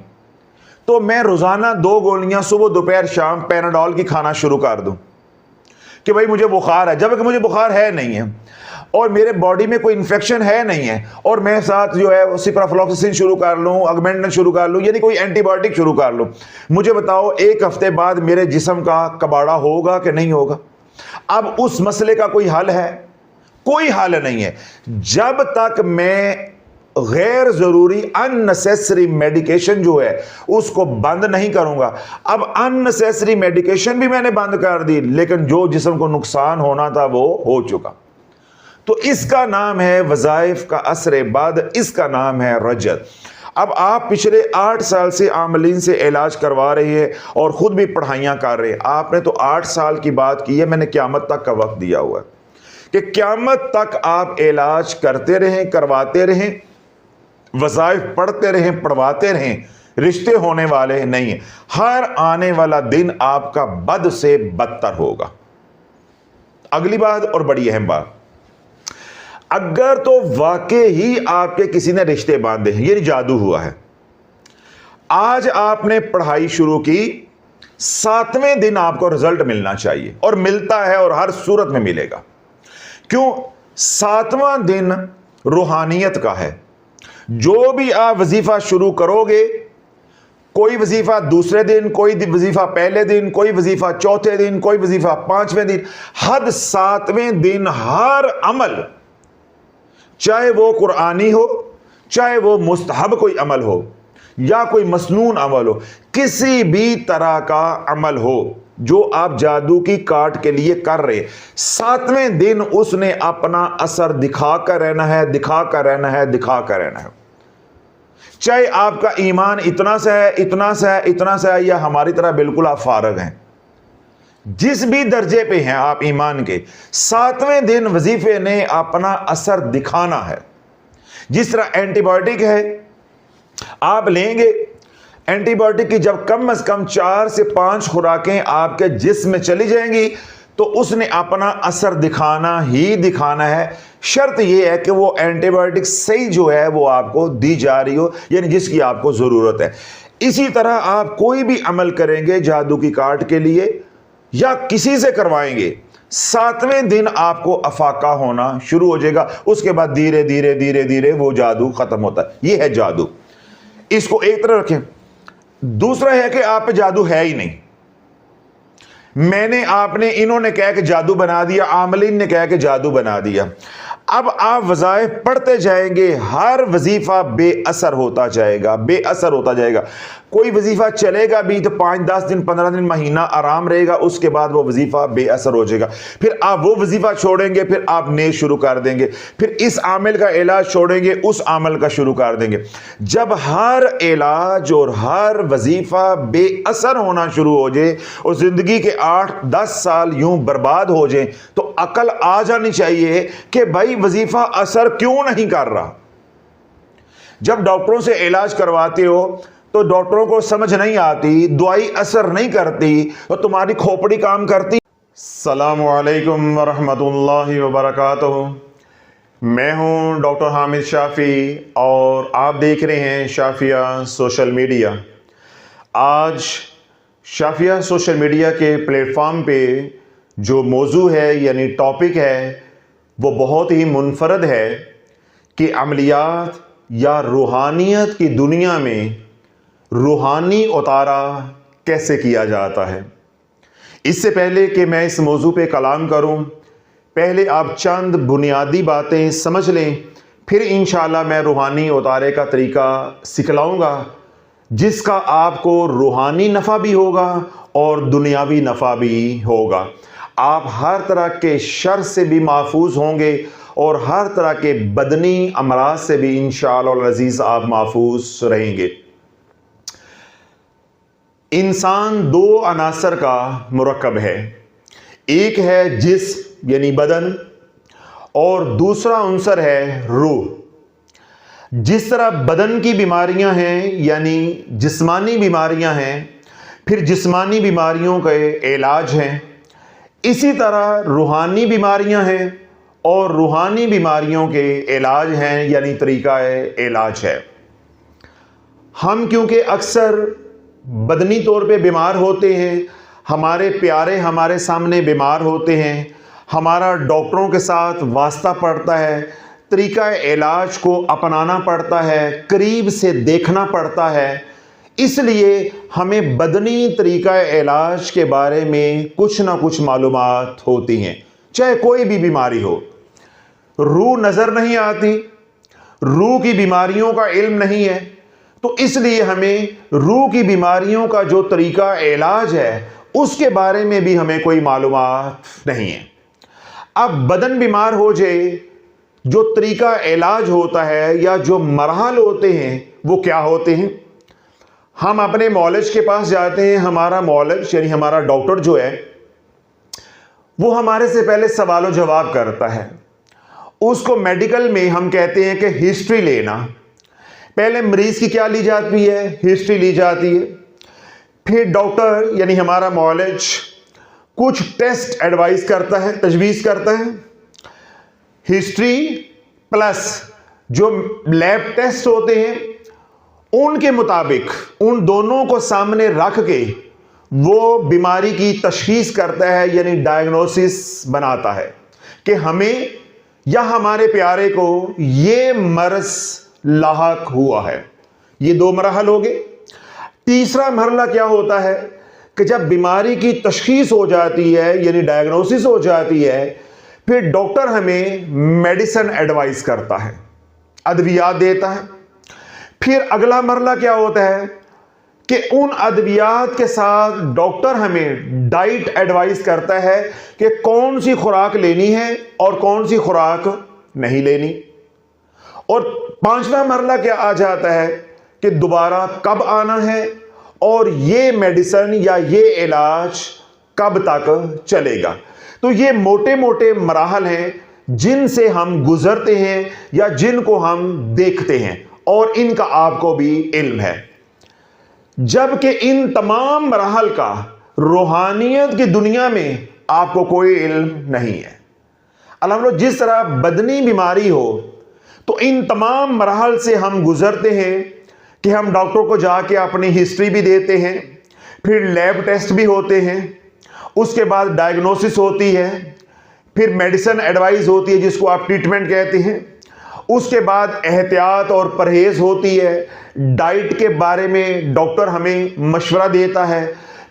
तो मैं रोजाना 2 गोलियां सुबह दोपहर शाम पैनाडोल की खाना शुरू कर दूं कि भाई मुझे बुखार है, जबकि मुझे बुखार है नहीं है और मेरे बॉडी में कोई इन्फेक्शन है नहीं है, और मैं साथ जो है सिप्राफ्लॉक्सिसिन शुरू कर लूँ, ऑगमेंटिन शुरू कर लूँ, यानी कोई एंटीबायोटिक शुरू कर लूँ। मुझे बताओ 1 हफ्ते बाद मेरे जिस्म का कबाड़ा होगा कि नहीं होगा? अब उस मसले का कोई हल है? कोई हल नहीं है जब तक मैं गैर जरूरी अननेसेसरी मेडिकेशन जो है उसको बंद नहीं करूंगा। अब अननेसेसरी मेडिकेशन भी मैंने बंद कर दी, लेकिन जो जिस्म को नुकसान होना था वो हो चुका। तो इसका नाम है वज़ाइफ का असर बाद, इसका नाम है रजत। अब आप पिछले 8 साल से आमिलीन से इलाज करवा रहे हैं और खुद भी पढ़ाइयाँ कर रहे हैं। आपने तो 8 साल की बात की है, मैंने क़यामत तक का वक्त दिया हुआ है कि क़यामत तक आप इलाज करते रहें, करवाते रहें, वज़ाइफ पढ़ते रहें, पढ़वाते रहें, रिश्ते होने वाले नहीं है। हर आने वाला दिन आपका बद से बदतर होगा। अगली बात और बड़ी अहम बात, अगर तो वाकई ही आपके किसी ने रिश्ते बांधे हैं, ये जादू हुआ है, आज आपने पढ़ाई शुरू की, 7वें दिन आपको रिजल्ट मिलना चाहिए और मिलता है और हर सूरत में मिलेगा। क्यों? 7वां दिन रूहानियत का है। جو भी आप वजीफा शुरू करोगे, कोई वजीफा दूसरे दिन, कोई वजीफा पहले दिन, कोई वजीफा चौथे दिन, कोई वजीफा 5वें दिन, हद 7वें दिन हर अमल, चाहे वो कुरानी हो, चाहे वो मुस्तहब कोई अमल हो या कोई मसनून अमल हो, किसी भी तरह का अमल हो जो आप जादू की काट के लिए कर रहे, 7वें दिन उसने अपना असर दिखा कर रहना है, दिखा कर रहना है, दिखा कर रहना है। चाहे आपका ईमान इतना सा है, इतना सा है, इतना सा है, या हमारी तरह बिल्कुल आप फारग हैं, जिस भी दर्जे पे हैं आप ईमान के, 7वें दिन वजीफे ने अपना असर दिखाना है। जिस तरह एंटीबायोटिक है, आप लेंगे एंटीबायोटिक की जब कम से कम 4 से 5 खुराकें आपके जिस्म में चली जाएंगी तो उसने अपना असर दिखाना ही दिखाना है। शर्त यह है कि वो एंटीबायोटिक सही जो है वो आपको दी जा रही हो, यानी जिसकी आपको ज़रूरत है। इसी तरह आप कोई भी अमल करेंगे जादू की काट के लिए या किसी से करवाएंगे, 7वें दिन आपको अफाका होना शुरू हो जाएगा, उसके बाद धीरे धीरे धीरे धीरे वो जादू ख़त्म होता है। ये है जादू, इसको एक तरह रखें। दूसरा है कि आप पे जादू है ही नहीं, आपने इन्होंने कहा कि जादू बना दिया, आमलीन ने कहा कि जादू बना दिया। अब आप वज़ाइफ पढ़ते जाएंगे, हर वजीफा बेअसर होता जाएगा, बेअसर होता जाएगा। कोई वजीफा चलेगा भी तो 5-10 दिन, 15 दिन, महीना आराम रहेगा, उसके बाद वो वजीफा बेअसर हो जाएगा। फिर आप वो वजीफा छोड़ेंगे, फिर आप नए शुरू कर देंगे, फिर इस आमिल का इलाज छोड़ेंगे, उस आमिल का शुरू कर देंगे। जब हर इलाज और हर वजीफा बेअसर होना शुरू हो जाए और जिंदगी के 8-10 साल यूं बर्बाद हो जाए तो अकल आ जानी चाहिए कि भाई वजीफा असर क्यों नहीं कर रहा। जब डॉक्टरों से इलाज करवाते हो तो डॉक्टरों को समझ नहीं आती, दवाई असर नहीं करती, तो तुम्हारी खोपड़ी काम करती। अस्सलामु अलैकुम वरहमतुल्लाहि वबरकातुहू। मैं हूं डॉक्टर हामिद शाफी और आप देख रहे हैं शाफिया सोशल मीडिया। आज शाफिया सोशल मीडिया के प्लेटफॉर्म पे जो मौजू है यानी टॉपिक है वो बहुत ही मुनफरद है कि अमलियात या रूहानियत की दुनिया में रूहानी उतारा कैसे किया जाता है। इससे पहले कि मैं इस मौजू पे कलाम करूं, पहले आप चंद बुनियादी बातें समझ लें, फिर इंशाअल्लाह मैं रूहानी उतारे का तरीका सिखलाऊंगा जिसका आपको रूहानी नफ़ा भी होगा और दुनियावी नफ़ा भी होगा। आप हर तरह के शर से भी महफूज होंगे और हर तरह के बदनी अमराज से भी इंशाअल्लाह अज़ीज़ आप महफूज रहेंगे। इंसान 2 अनासर का मुरक्कब है, एक है जिस्म यानी बदन और दूसरा अंसर है रूह। जिस तरह बदन की बीमारियां हैं यानी जिस्मानी बीमारियां हैं, फिर जिस्मानी बीमारियों के इलाज हैं, इसी तरह रूहानी बीमारियां हैं और रूहानी बीमारियों के इलाज हैं यानी तरीका इलाज है। हम क्योंकि अक्सर बदनी तौर पे बीमार होते हैं, हमारे प्यारे हमारे सामने बीमार होते हैं, हमारा डॉक्टरों के साथ वास्ता पड़ता है, तरीका इलाज को अपनाना पड़ता है, करीब से देखना पड़ता है, इसलिए हमें बदनी तरीका इलाज के बारे में कुछ ना कुछ मालूमात होती हैं। चाहे कोई भी बीमारी हो, रूह नज़र नहीं आती, रूह की बीमारियों का इल्म नहीं है, तो इसलिए हमें रूह की बीमारियों का जो तरीका इलाज है उसके बारे में भी हमें कोई मालूमात नहीं है। अब बदन बीमार हो जाए, जो तरीका इलाज होता है या जो मरहल होते हैं वो क्या होते हैं। हम अपने मौलज के पास जाते हैं, हमारा मौलज यानी हमारा डॉक्टर जो है वो हमारे से पहले सवाल जवाब करता है। उसको मेडिकल में हम कहते हैं कि हिस्ट्री लेना। पहले मरीज की क्या ली जाती है, हिस्ट्री ली जाती है। फिर डॉक्टर यानी हमारा मौलज कुछ टेस्ट एडवाइस करता है, तजवीज़ करता है। हिस्ट्री प्लस जो लैब टेस्ट होते हैं उनके मुताबिक उन दोनों को सामने रख के वो बीमारी की तशखीस करता है यानी डायग्नोसिस बनाता है कि हमें या हमारे प्यारे को ये मर्ज लाहक हुआ है। ये 2 मराहल हो गए। तीसरा मरहला क्या होता है कि जब बीमारी की तशखीस हो जाती है, यानी डायग्नोसिस हो जाती है, फिर डॉक्टर हमें मेडिसिन एडवाइस करता है, अद्वियात देता है। फिर अगला मरहला क्या होता है कि उन अद्वियात के साथ डॉक्टर हमें डाइट एडवाइस करता है कि कौन सी खुराक लेनी है और कौन सी खुराक नहीं लेनी। और 5वां मरहला क्या आ जाता है कि दोबारा कब आना है और ये मेडिसिन या ये इलाज कब तक चलेगा। तो ये मोटे मोटे मराहल हैं जिनसे हम गुजरते हैं या जिनको हम देखते हैं, और इनका आपको भी इल्म है। जबकि इन तमाम मराहल का रूहानियत की दुनिया में आपको कोई इल्म नहीं है। अल्हम्दुलिल्लाह, जिस तरह बदनी बीमारी हो तो इन तमाम मराहल से हम गुजरते हैं कि हम डॉक्टर को जाके अपनी हिस्ट्री भी देते हैं, फिर लैब टेस्ट भी होते हैं, उसके बाद डायग्नोसिस होती है, फिर मेडिसिन एडवाइस होती है जिसको आप ट्रीटमेंट कहते हैं, उसके बाद एहतियात और परहेज होती है, डाइट के बारे में डॉक्टर हमें मशवरा देता है,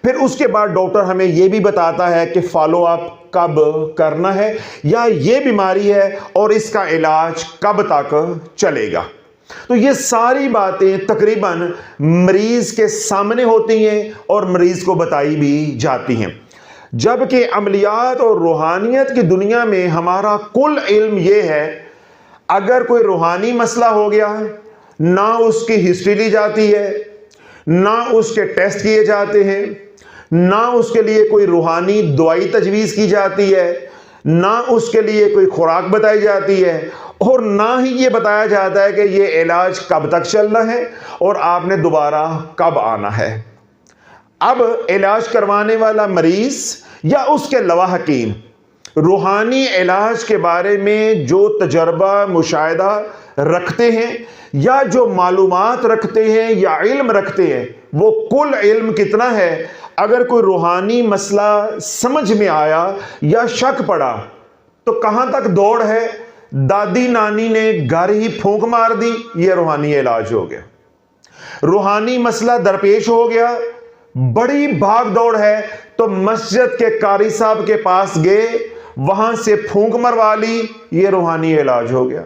फिर उसके बाद डॉक्टर हमें यह भी बताता है कि फॉलो अप कब करना है या ये बीमारी है और इसका इलाज कब तक चलेगा। तो ये सारी बातें तकरीबन मरीज के सामने होती हैं और मरीज को बताई भी जाती हैं। जबकि अमलियात और रूहानियत की दुनिया में हमारा कुल इल्म यह है, अगर कोई रूहानी मसला हो गया, ना उसकी हिस्ट्री ली जाती है, ना उसके टेस्ट किए जाते हैं, ना उसके लिए कोई रूहानी दवाई तजवीज़ की जाती है, ना उसके लिए कोई खुराक बताई जाती है, और ना ही ये बताया जाता है कि ये इलाज कब तक चलना है और आपने दोबारा कब आना है। अब इलाज करवाने वाला मरीज या उसके लवाहकीन रूहानी इलाज के बारे में जो तजर्बा मुशाहिदा रखते हैं या जो मालूमात रखते हैं या इल्म रखते हैं, वो कुल इल्म कितना है। अगर कोई रूहानी मसला समझ में आया या शक पड़ा तो कहां तक दौड़ है, दादी नानी ने घर ही फूंक मार दी, ये रूहानी इलाज हो गया। रूहानी मसला दरपेश हो गया, बड़ी भाग दौड़ है तो मस्जिद के कारी साहब के पास गए, वहां से फूंक मरवा ली, ये रूहानी इलाज हो गया।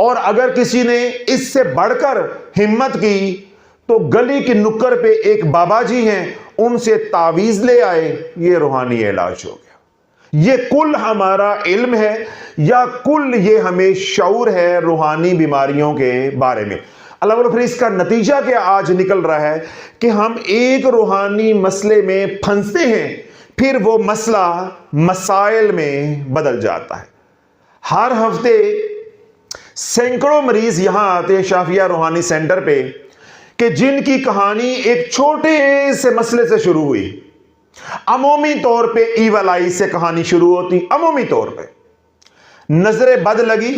और अगर किसी ने इससे बढ़कर हिम्मत की तो गली की नुक्कड़ पे एक बाबा जी हैं, उनसे तावीज ले आए, ये रूहानी इलाज हो गया। ये कुल हमारा इल्म है या कुल ये हमें शऊर है रूहानी बीमारियों के बारे में। अल्लाह, फिर इसका नतीजा क्या आज निकल रहा है कि हम एक रूहानी मसले में फंसते हैं, फिर वो मसला मसाइल में बदल जाता है। हर हफ्ते सैकड़ों मरीज यहां आते हैं शाफिया रूहानी सेंटर पे कि जिनकी कहानी एक छोटे से मसले से शुरू हुई। अमूमी तौर पे ईवल आई से कहानी शुरू होती, अमूमी तौर पे नजरे बद लगी,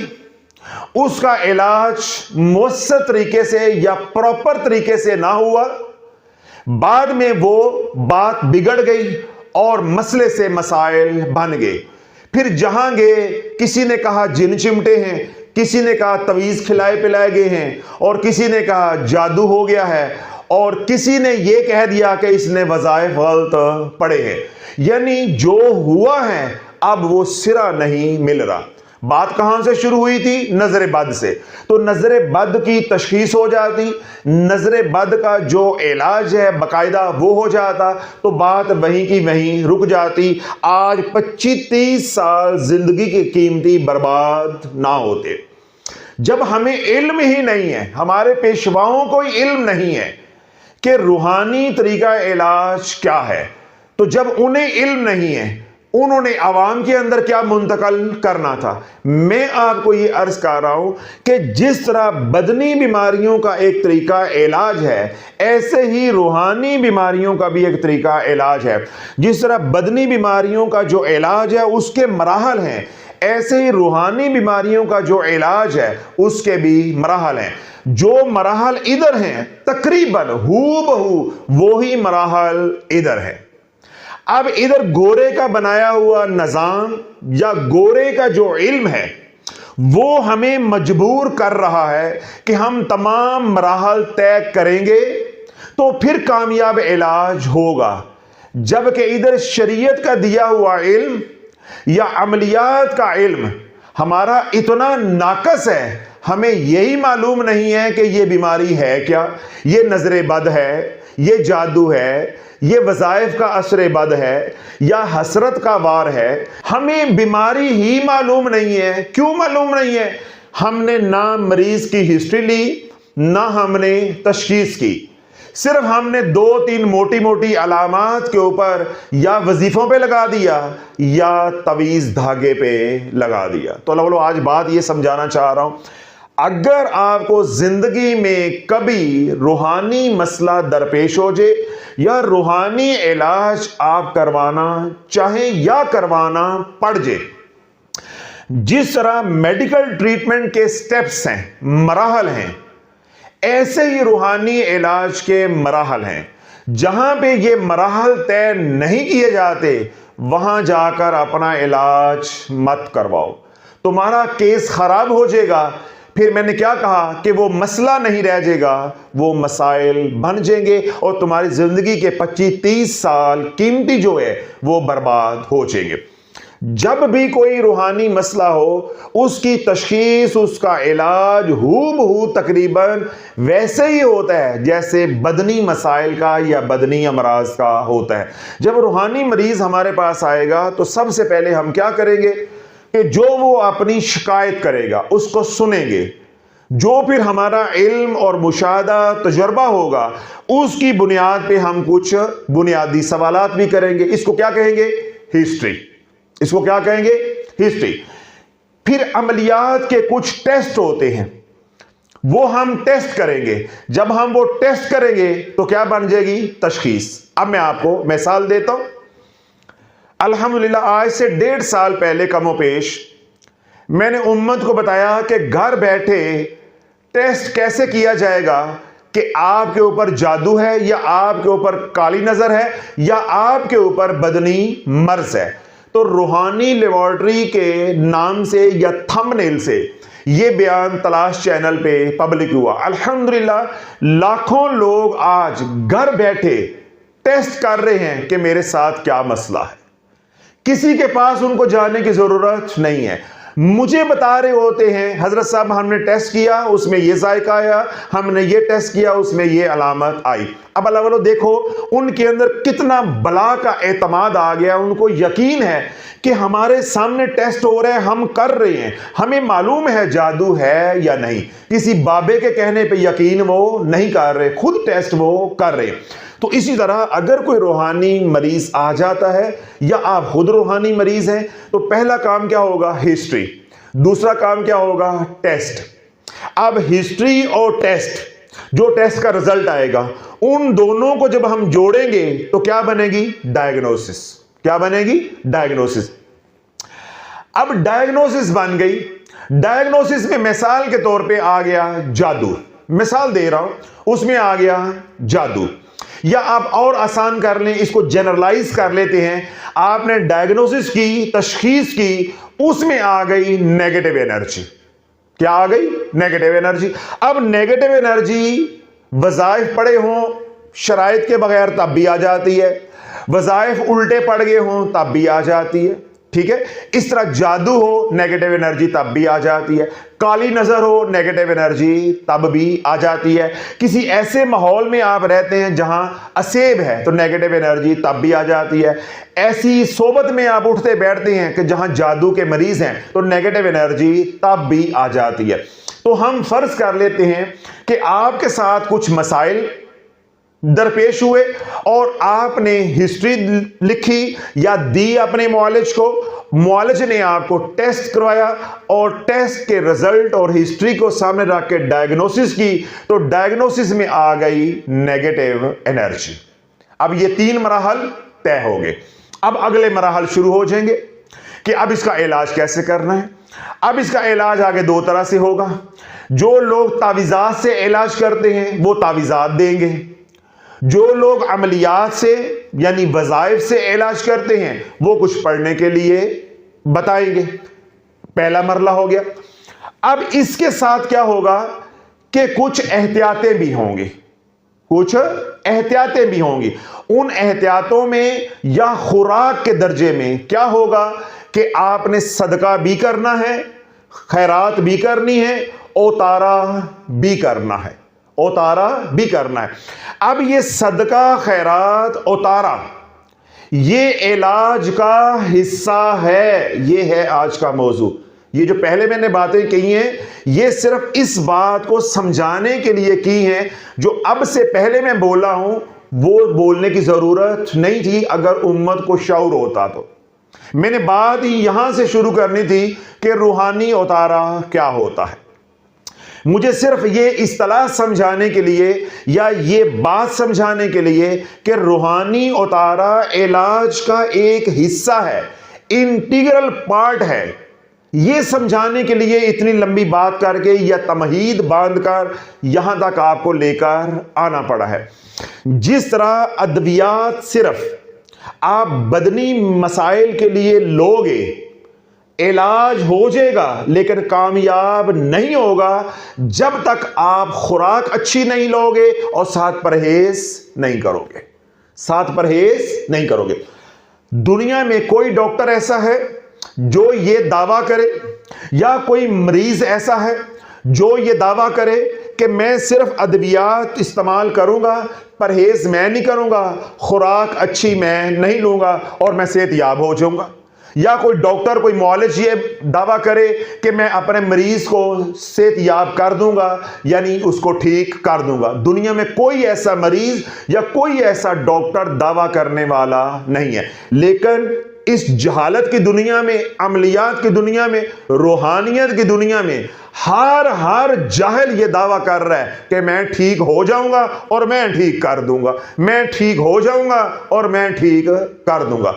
उसका इलाज मुअस्सर तरीके से या प्रॉपर तरीके से ना हुआ, बाद में वो बात बिगड़ गई और मसले से मसाइल बन गए। फिर जहां गए, किसी ने कहा जिन चिमटे हैं, किसी ने कहा तवीज खिलाए पिलाए गए हैं, और किसी ने कहा जादू हो गया है, और किसी ने यह कह दिया कि इसने वज़ाइफ गलत पढ़े हैं। यानी जो हुआ है अब वो सिरा नहीं मिल रहा। बात कहां से शुरू हुई थी? नजर बद से। तो नजर बद की तशखीस हो जाती, नजर बद का जो इलाज है बाकायदा वो हो जाता, तो बात वहीं की वहीं रुक जाती। आज 25-30 साल जिंदगी के कीमती बर्बाद ना होते। जब हमें इल्म ही नहीं है, हमारे पेशवाओं को इल्म नहीं है कि रूहानी तरीका इलाज क्या है, तो जब उन्हें इल्म नहीं है, उन्होंने आवाम के अंदर क्या मुंतकल करना था। मैं आपको ये अर्ज कर रहा हूं कि जिस तरह बदनी बीमारियों का एक तरीका इलाज है, ऐसे ही रूहानी बीमारियों का भी एक तरीका इलाज है। जिस तरह बदनी बीमारियों का जो इलाज है उसके मराहल हैं, ऐसे ही रूहानी बीमारियों का जो इलाज है उसके भी मराहल हैं। जो मराहल इधर हैं तकरीबन हूबहू वही मराहल इधर है। अब इधर गोरे का बनाया हुआ निजाम या गोरे का जो इल्म है وہ ہمیں مجبور کر رہا ہے کہ ہم تمام مراحل طے کریں گے تو پھر کامیاب علاج ہوگا، جبکہ ادھر شریعت کا دیا ہوا علم یا عملیات کا علم ہمارا اتنا ناقص ہے، ہمیں یہی معلوم نہیں ہے کہ یہ بیماری ہے کیا، یہ نظر بد ہے، یہ جادو ہے، یہ وظائف کا اثر بد ہے، یا حسرت کا وار ہے۔ ہمیں بیماری ہی معلوم نہیں ہے۔ کیوں معلوم نہیں ہے؟ ہم نے نہ مریض کی ہسٹری لی، نہ ہم نے تشخیص کی، صرف ہم نے 2-3 موٹی موٹی علامات کے اوپر یا وظیفوں پہ لگا دیا یا تعویذ دھاگے پہ لگا دیا۔ تو اللہ آج بات یہ سمجھانا چاہ رہا ہوں، اگر آپ کو زندگی میں کبھی روحانی مسئلہ درپیش ہو جائے یا روحانی علاج آپ کروانا چاہیں یا کروانا پڑ جائے، جس طرح میڈیکل ٹریٹمنٹ کے سٹیپس ہیں، مراحل ہیں، ایسے ہی روحانی علاج کے مراحل ہیں۔ جہاں پہ یہ مراحل طے نہیں کیے جاتے وہاں جا کر اپنا علاج مت کرواؤ، تمہارا کیس خراب ہو جائے گا۔ پھر میں نے کیا کہا کہ وہ مسئلہ نہیں رہ جائے گا، وہ مسائل بن جائیں گے اور تمہاری زندگی کے 25-30 سال قیمتی جو ہے وہ برباد ہو جائیں گے۔ جب بھی کوئی روحانی مسئلہ ہو، اس کی تشخیص، اس کا علاج ہو تقریباً ویسے ہی ہوتا ہے جیسے بدنی مسائل کا یا بدنی امراض کا ہوتا ہے۔ جب روحانی مریض ہمارے پاس آئے گا تو سب سے پہلے ہم کیا کریں گے کہ جو وہ اپنی شکایت کرے گا اس کو سنیں گے، جو پھر ہمارا علم اور مشاہدہ تجربہ ہوگا اس کی بنیاد پہ ہم کچھ بنیادی سوالات بھی کریں گے۔ اس کو کیا کہیں گے؟ ہسٹری۔ اس کو کیا کہیں گے؟ ہسٹری۔ پھر عملیات کے کچھ ٹیسٹ ہوتے ہیں، وہ ہم ٹیسٹ کریں گے۔ جب ہم وہ ٹیسٹ کریں گے تو کیا بن جائے گی؟ تشخیص۔ اب میں آپ کو مثال دیتا ہوں۔ الحمدللہ آج سے 1.5 سال پہلے کم و بیش میں نے امت کو بتایا کہ گھر بیٹھے ٹیسٹ کیسے کیا جائے گا کہ آپ کے اوپر جادو ہے یا آپ کے اوپر کالی نظر ہے یا آپ کے اوپر بدنی مرض ہے۔ تو روحانی لیبارٹری کے نام سے یا تھمب نیل سے یہ بیان تلاش چینل پہ پبلک ہوا۔ الحمدللہ لاکھوں لوگ آج گھر بیٹھے ٹیسٹ کر رہے ہیں کہ میرے ساتھ کیا مسئلہ ہے۔ کسی کے پاس ان کو جانے کی ضرورت نہیں ہے، مجھے بتا رہے ہوتے ہیں حضرت صاحب ہم نے ٹیسٹ کیا اس میں یہ ذائقہ آیا، ہم نے یہ ٹیسٹ کیا اس میں یہ علامت آئی۔ اب اللہ والو دیکھو ان کے اندر کتنا بلا کا اعتماد آ گیا، ان کو یقین ہے کہ ہمارے سامنے ٹیسٹ ہو رہے ہیں، ہم کر رہے ہیں، ہمیں معلوم ہے جادو ہے یا نہیں۔ کسی بابے کے کہنے پہ یقین وہ نہیں کر رہے، خود ٹیسٹ وہ کر رہے ہیں۔ تو اسی طرح اگر کوئی روحانی مریض آ جاتا ہے یا آپ خود روحانی مریض ہیں تو پہلا کام کیا ہوگا؟ ہسٹری۔ دوسرا کام کیا ہوگا؟ ٹیسٹ۔ اب ہسٹری اور ٹیسٹ، جو ٹیسٹ کا رزلٹ آئے گا ان دونوں کو جب ہم جوڑیں گے تو کیا بنے گی؟ ڈائگنوسس۔ کیا بنے گی؟ ڈائگنوسس۔ اب ڈائگنوسس بن گئی، ڈائگنوسس میں مثال کے طور پہ آ گیا جادو، مثال دے رہا ہوں، اس میں آ گیا جادو۔ یا آپ اور آسان کر لیں، اس کو جنرلائز کر لیتے ہیں، آپ نے ڈائگنوسس کی، تشخیص کی، اس میں آ گئی نیگیٹو انرجی۔ کیا آ گئی؟ Negative energy. اب نیگیٹو انرجی وظائف پڑے ہوں شرائط کے بغیر تب بھی آ جاتی ہے، وظائف الٹے پڑ گئے ہوں تب بھی آ جاتی ہے، ٹھیک ہے؟ اس طرح جادو ہو نیگیٹو انرجی تب بھی آ جاتی ہے، کالی نظر ہو نیگیٹو انرجی تب بھی آ جاتی ہے، کسی ایسے ماحول میں آپ رہتے ہیں جہاں اسیب ہے تو نیگیٹو انرجی تب بھی آ جاتی ہے، ایسی صحبت میں آپ اٹھتے بیٹھتے ہیں کہ جہاں جادو کے مریض ہیں تو نیگیٹو انرجی تب بھی آ جاتی ہے۔ تو ہم فرض کر لیتے ہیں کہ آپ کے ساتھ کچھ مسائل درپیش ہوئے اور آپ نے ہسٹری لکھی یا دی اپنے معالج کو، معالج نے آپ کو ٹیسٹ کروایا اور ٹیسٹ کے رزلٹ اور ہسٹری کو سامنے رکھ کے ڈائگنوسس کی، تو ڈائگنوسس میں آ گئی نیگیٹو انرجی۔ اب یہ 3 مراحل طے ہو گئے۔ اب اگلے مراحل شروع ہو جائیں گے کہ اب اس کا علاج کیسے کرنا ہے۔ اب اس کا علاج آگے 2 طرح سے ہوگا، جو لوگ تعویذات سے علاج کرتے ہیں وہ تعویذات دیں گے، جو لوگ عملیات سے یعنی وظائف سے علاج کرتے ہیں وہ کچھ پڑھنے کے لیے بتائیں گے۔ پہلا مرحلہ ہو گیا۔ اب اس کے ساتھ کیا ہوگا کہ کچھ احتیاطیں بھی ہوں گی، کچھ احتیاطیں بھی ہوں گی۔ ان احتیاطوں میں یا خوراک کے درجے میں کیا ہوگا کہ آپ نے صدقہ بھی کرنا ہے، خیرات بھی کرنی ہے، اوتارا بھی کرنا ہے، اوتارا بھی کرنا ہے۔ اب یہ صدقہ، خیرات، اوتارا یہ علاج کا حصہ ہے۔ یہ ہے آج کا موضوع۔ یہ جو پہلے میں نے باتیں کہی ہیں یہ صرف اس بات کو سمجھانے کے لیے کی ہیں، جو اب سے پہلے میں بولا ہوں وہ بولنے کی ضرورت نہیں تھی اگر امت کو شعور ہوتا تو۔ میں نے بات یہاں سے شروع کرنی تھی کہ روحانی اوتارا کیا ہوتا ہے۔ مجھے صرف یہ اصطلاح سمجھانے کے لیے یا یہ بات سمجھانے کے لیے کہ روحانی اوتارا علاج کا ایک حصہ ہے، انٹیگرل پارٹ ہے، یہ سمجھانے کے لیے اتنی لمبی بات کر کے یا تمہید باندھ کر یہاں تک آپ کو لے کر آنا پڑا ہے۔ جس طرح ادویات صرف آپ بدنی مسائل کے لیے لوگے، علاج ہو جائے گا لیکن کامیاب نہیں ہوگا جب تک آپ خوراک اچھی نہیں لوگے اور ساتھ پرہیز نہیں کرو گے، ساتھ پرہیز نہیں کرو گے۔ دنیا میں کوئی ڈاکٹر ایسا ہے جو یہ دعویٰ کرے یا کوئی مریض ایسا ہے جو یہ دعویٰ کرے کہ میں صرف ادویات استعمال کروں گا، پرہیز میں نہیں کروں گا، خوراک اچھی میں نہیں لوں گا اور میں صحت یاب ہو جاؤں گا؟ یا کوئی ڈاکٹر، کوئی معالج یہ دعویٰ کرے کہ میں اپنے مریض کو صحت یاب کر دوں گا، یعنی اس کو ٹھیک کر دوں گا؟ دنیا میں کوئی ایسا مریض یا کوئی ایسا ڈاکٹر دعویٰ کرنے والا نہیں ہے۔ لیکن اس جہالت کی دنیا میں، عملیات کی دنیا میں، روحانیت کی دنیا میں ہر جاہل یہ دعویٰ کر رہا ہے کہ میں ٹھیک ہو جاؤں گا اور میں ٹھیک کر دوں گا، میں ٹھیک ہو جاؤں گا اور میں ٹھیک کر دوں گا۔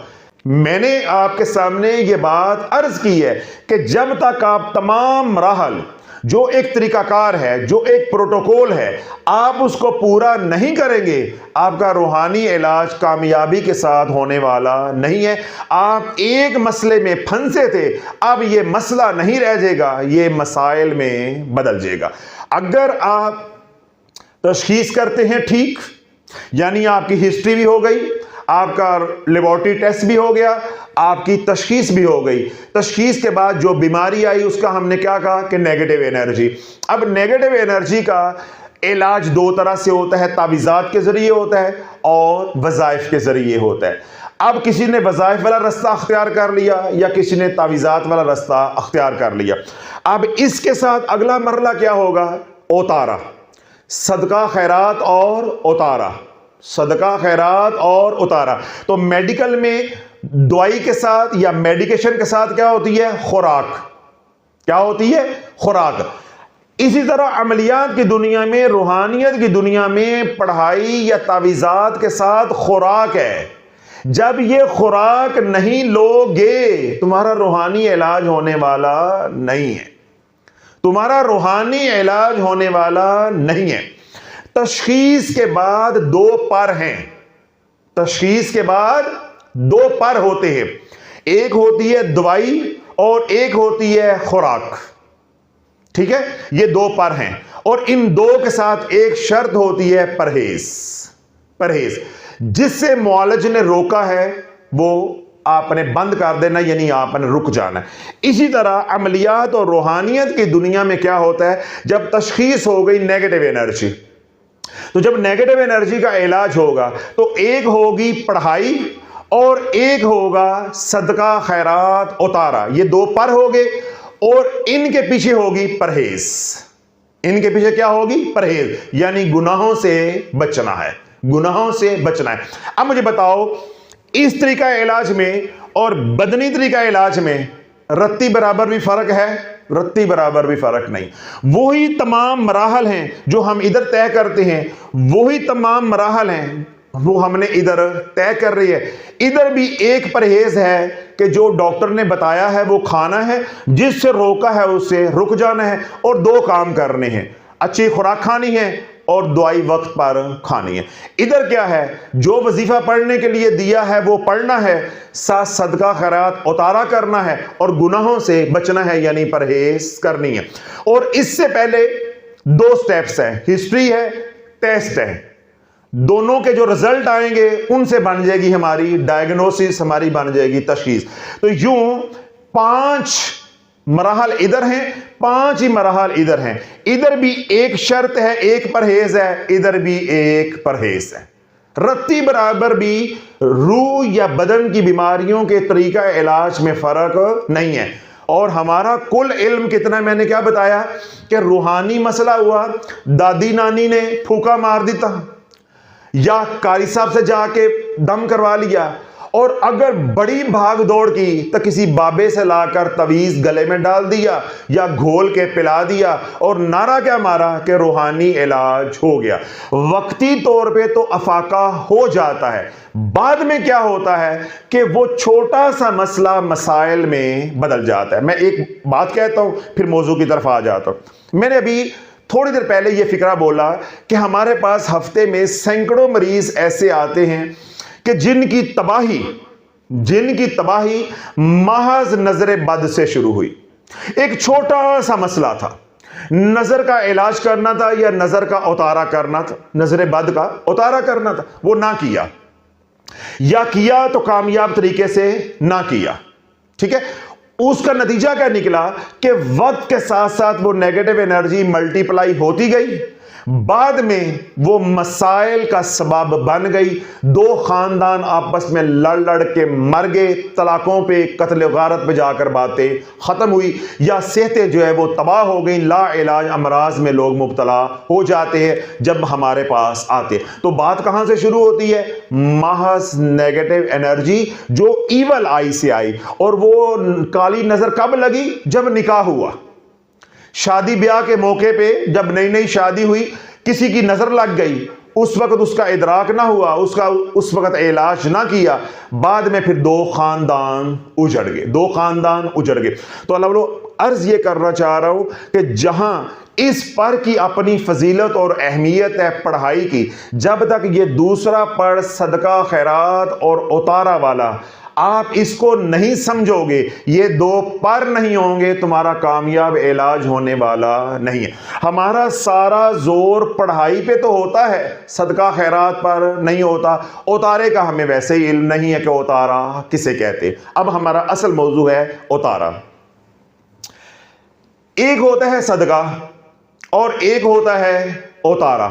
میں نے آپ کے سامنے یہ بات عرض کی ہے کہ جب تک آپ تمام مراحل، جو ایک طریقہ کار ہے، جو ایک پروٹوکول ہے، آپ اس کو پورا نہیں کریں گے، آپ کا روحانی علاج کامیابی کے ساتھ ہونے والا نہیں ہے۔ آپ ایک مسئلے میں پھنسے تھے، اب یہ مسئلہ نہیں رہ جائے گا، یہ مسائل میں بدل جائے گا۔ اگر آپ تشخیص کرتے ہیں ٹھیک، یعنی آپ کی ہسٹری بھی ہو گئی، آپ کا لیبارٹری ٹیسٹ بھی ہو گیا، آپ کی تشخیص بھی ہو گئی، تشخیص کے بعد جو بیماری آئی اس کا ہم نے کیا کہا کہ نیگیٹو انرجی۔ اب نیگیٹو انرجی کا علاج دو طرح سے ہوتا ہے، تعویذات کے ذریعے ہوتا ہے اور وظائف کے ذریعے ہوتا ہے۔ اب کسی نے وظائف والا رستہ اختیار کر لیا یا کسی نے تعویذات والا رستہ اختیار کر لیا۔ اب اس کے ساتھ اگلا مرحلہ کیا ہوگا؟ اوتارا، صدقہ، خیرات اور اوتارا، صدقہ، خیرات اور اوتارا۔ تو میڈیکل میں دوائی کے ساتھ یا میڈیکیشن کے ساتھ کیا ہوتی ہے؟ خوراک۔ کیا ہوتی ہے؟ خوراک۔ اسی طرح عملیات کی دنیا میں، روحانیت کی دنیا میں پڑھائی یا تعویذات کے ساتھ خوراک ہے۔ جب یہ خوراک نہیں لو گے تمہارا روحانی علاج ہونے والا نہیں ہے، تمہارا روحانی علاج ہونے والا نہیں ہے۔ تشخیص کے بعد دو پر ہیں، تشخیص کے بعد دو پر ہوتے ہیں، ایک ہوتی ہے دوائی اور ایک ہوتی ہے خوراک، ٹھیک ہے؟ یہ دو پر ہیں اور ان دو کے ساتھ ایک شرط ہوتی ہے پرہیز۔ پرہیز جس سے معالج نے روکا ہے وہ آپ نے بند کر دینا، یعنی آپ نے رک جانا ہے۔ اسی طرح عملیات اور روحانیت کی دنیا میں کیا ہوتا ہے؟ جب تشخیص ہو گئی نیگیٹو انرجی، تو جب نیگیٹو انرجی کا علاج ہوگا تو ایک ہوگی پڑھائی اور ایک ہوگا صدقہ، خیرات، اوتارا، یہ دو پر ہوگے اور ان کے پیچھے ہوگی پرہیز۔ ان کے پیچھے کیا ہوگی؟ پرہیز، یعنی گناہوں سے بچنا ہے، گناہوں سے بچنا ہے۔ اب مجھے بتاؤ اس طریقہ علاج میں اور بدنی طریقہ علاج میں رتی برابر بھی فرق ہے؟ رتی برابر بھی فرق نہیں۔ وہی تمام مراحل ہیں جو ہم ادھر طے کرتے ہیں، وہی تمام مراحل ہیں وہ ہم نے ادھر طے کر رہی ہے۔ ادھر بھی ایک پرہیز ہے کہ جو ڈاکٹر نے بتایا ہے وہ کھانا ہے، جس سے روکا ہے اس سے رک جانا ہے، اور دو کام کرنے ہیں، اچھی خوراک کھانی ہے اور دعائی وقت پر کھانی ہے۔ ادھر کیا ہے، جو وظیفہ پڑھنے کے لیے دیا ہے وہ پڑھنا ہے، ساتھ صدقہ خیرات اتارا کرنا ہے اور گناہوں سے بچنا ہے، یعنی پرہیز کرنی ہے۔ اور اس سے پہلے 2 سٹیپس ہیں، ہسٹری ہے، ٹیسٹ ہے۔ دونوں کے جو رزلٹ آئیں گے ان سے بن جائے گی ہماری ڈائگنوسس، ہماری بن جائے گی تشخیص۔ تو یوں 5 مراحل ادھر ہیں، 5 ہی مراحل ادھر ہیں۔ ادھر بھی ایک شرط ہے، ایک پرہیز ہے، ادھر بھی ایک پرہیز ہے۔ رتی برابر بھی روح یا بدن کی بیماریوں کے طریقہ علاج میں فرق نہیں ہے۔ اور ہمارا کل علم کتنا، میں نے کیا بتایا کہ روحانی مسئلہ ہوا، دادی نانی نے پھوکا مار دیتا یا قاری صاحب سے جا کے دم کروا لیا، اور اگر بڑی بھاگ دوڑ کی تو کسی بابے سے لا کر تعویذ گلے میں ڈال دیا یا گھول کے پلا دیا، اور نعرہ کیا مارا کہ روحانی علاج ہو گیا۔ وقتی طور پہ تو افاقہ ہو جاتا ہے، بعد میں کیا ہوتا ہے کہ وہ چھوٹا سا مسئلہ مسائل میں بدل جاتا ہے۔ میں ایک بات کہتا ہوں پھر موضوع کی طرف آ جاتا ہوں۔ میں نے ابھی تھوڑی دیر پہلے یہ فکرہ بولا کہ ہمارے پاس ہفتے میں سینکڑوں مریض ایسے آتے ہیں کہ جن کی تباہی محض نظر بد سے شروع ہوئی۔ ایک چھوٹا سا مسئلہ تھا، نظر کا علاج کرنا تھا یا نظر کا اتارا کرنا تھا، نظر بد کا اتارا کرنا تھا، وہ نہ کیا، یا کیا تو کامیاب طریقے سے نہ کیا۔ ٹھیک ہے، اس کا نتیجہ کیا نکلا کہ وقت کے ساتھ ساتھ وہ نیگیٹو انرجی ملٹی پلائی ہوتی گئی، بعد میں وہ مسائل کا سبب بن گئی۔ 2 خاندان آپس میں لڑ کے مر گئے، طلاقوں پہ، قتل و غارت پہ جا کر باتیں ختم ہوئی، یا صحتیں جو ہے وہ تباہ ہو گئی، لا علاج امراض میں لوگ مبتلا ہو جاتے ہیں جب ہمارے پاس آتے۔ تو بات کہاں سے شروع ہوتی ہے؟ محض نیگیٹو انرجی جو ایول آئی سے آئی، اور وہ کالی نظر کب لگی؟ جب نکاح ہوا، شادی بیاہ کے موقع پہ جب نئی شادی ہوئی، کسی کی نظر لگ گئی، اس وقت اس کا ادراک نہ ہوا، اس وقت علاج نہ کیا، بعد میں پھر 2 خاندان اجڑ گئے۔ تو اللہ والو عرض یہ کرنا چاہ رہا ہوں کہ جہاں اس پر کی اپنی فضیلت اور اہمیت ہے پڑھائی کی، جب تک یہ دوسرا پڑھ صدقہ خیرات اور اتارا والا آپ اس کو نہیں سمجھو گے، یہ 2 پر نہیں ہوں گے، تمہارا کامیاب علاج ہونے والا نہیں ہے۔ ہمارا سارا زور پڑھائی پہ تو ہوتا ہے، صدقہ خیرات پر نہیں ہوتا۔ اتارے کا ہمیں ویسے ہی علم نہیں ہے کہ اتارا کسے کہتے۔ اب ہمارا اصل موضوع ہے اتارا۔ ایک ہوتا ہے صدقہ اور ایک ہوتا ہے اتارا۔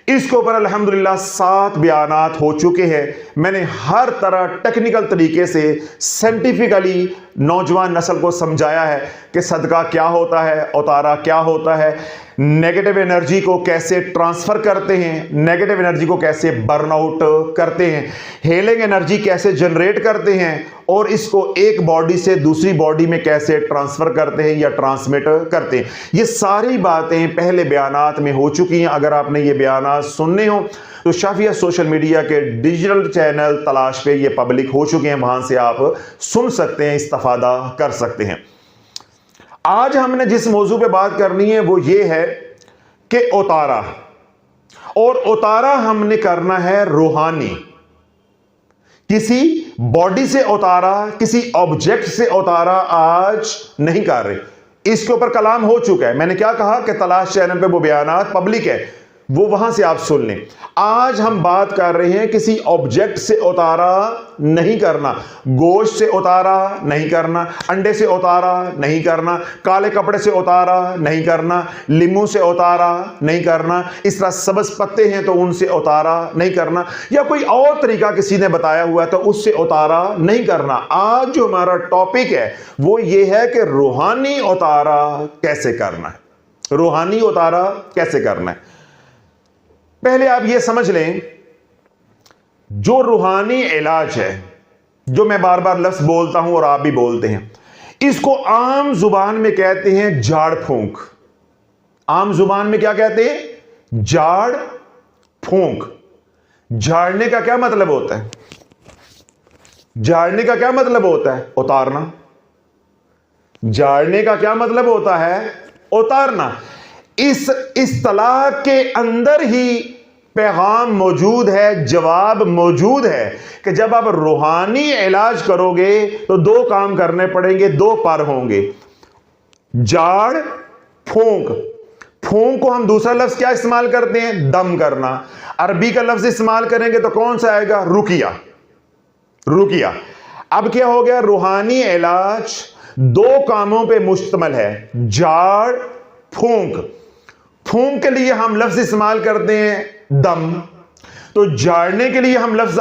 اس کے اوپر الحمدللہ 7 بیانات ہو چکے ہیں۔ میں نے ہر طرح ٹیکنیکل طریقے سے سائنٹیفکلی نوجوان نسل کو سمجھایا ہے کہ صدقہ کیا ہوتا ہے، اتارا کیا ہوتا ہے، نیگیٹو انرجی کو کیسے ٹرانسفر کرتے ہیں، نیگیٹو انرجی کو کیسے برن آؤٹ کرتے ہیں، ہیلنگ انرجی کیسے جنریٹ کرتے ہیں، اور اس کو ایک باڈی سے دوسری باڈی میں کیسے ٹرانسفر کرتے ہیں یا ٹرانسمٹ کرتے ہیں۔ یہ ساری باتیں پہلے بیانات میں ہو چکی ہیں۔ اگر آپ نے یہ بیانات سننے ہوں تو شافیہ سوشل میڈیا کے ڈیجیٹل چینل تلاش پہ یہ پبلک ہو چکے ہیں، وہاں سے آپ سن سکتے ہیں، استفادہ کر سکتے ہیں۔ آج ہم نے جس موضوع پہ بات کرنی ہے وہ یہ ہے کہ اتارا، اور اتارا ہم نے کرنا ہے روحانی، کسی باڈی سے اتارا، کسی آبجیکٹ سے اتارا آج نہیں کر رہے۔ اس کے اوپر کلام ہو چکا ہے۔ میں نے کیا کہا کہ تلاش چینل پہ وہ بیانات پبلک ہے، وہ وہاں سے آپ سن لیں۔ آج ہم بات کر رہے ہیں کسی آبجیکٹ سے اتارا نہیں کرنا، گوشت سے اتارا نہیں کرنا، انڈے سے اتارا نہیں کرنا، کالے کپڑے سے اتارا نہیں کرنا، لیمو سے اتارا نہیں کرنا، اس طرح سبز پتے ہیں تو ان سے اتارا نہیں کرنا، یا کوئی اور طریقہ کسی نے بتایا ہوا ہے تو اس سے اتارا نہیں کرنا۔ آج جو ہمارا ٹاپک ہے وہ یہ ہے کہ روحانی اتارا کیسے کرنا ہے، روحانی اتارا کیسے کرنا ہے۔ پہلے آپ یہ سمجھ لیں، جو روحانی علاج ہے، جو میں بار بار لفظ بولتا ہوں اور آپ بھی بولتے ہیں، اس کو عام زبان میں کہتے ہیں جھاڑ پھونک۔ عام زبان میں کیا کہتے ہیں؟ جھاڑ پھونک۔ جھاڑنے کا کیا مطلب ہوتا ہے؟ جھاڑنے کا کیا مطلب ہوتا ہے؟ اتارنا۔ جھاڑنے کا کیا مطلب ہوتا ہے؟ اتارنا۔ اس اصطلاح کے اندر ہی پیغام موجود ہے، جواب موجود ہے کہ جب آپ روحانی علاج کرو گے تو دو کام کرنے پڑیں گے، دو پر ہوں گے، جاڑ، پھونک۔ پھونک کو ہم دوسرا لفظ کیا استعمال کرتے ہیں؟ دم کرنا۔ عربی کا لفظ استعمال کریں گے تو کون سا آئے گا؟ رقیہ۔ رقیہ۔ اب کیا ہو گیا؟ روحانی علاج دو کاموں پہ مشتمل ہے، جاڑ، پھونک۔ پھونک کے لیے ہم لفظ استعمال کرتے ہیں دم، تو جاڑنے کے لیے ہم لفظ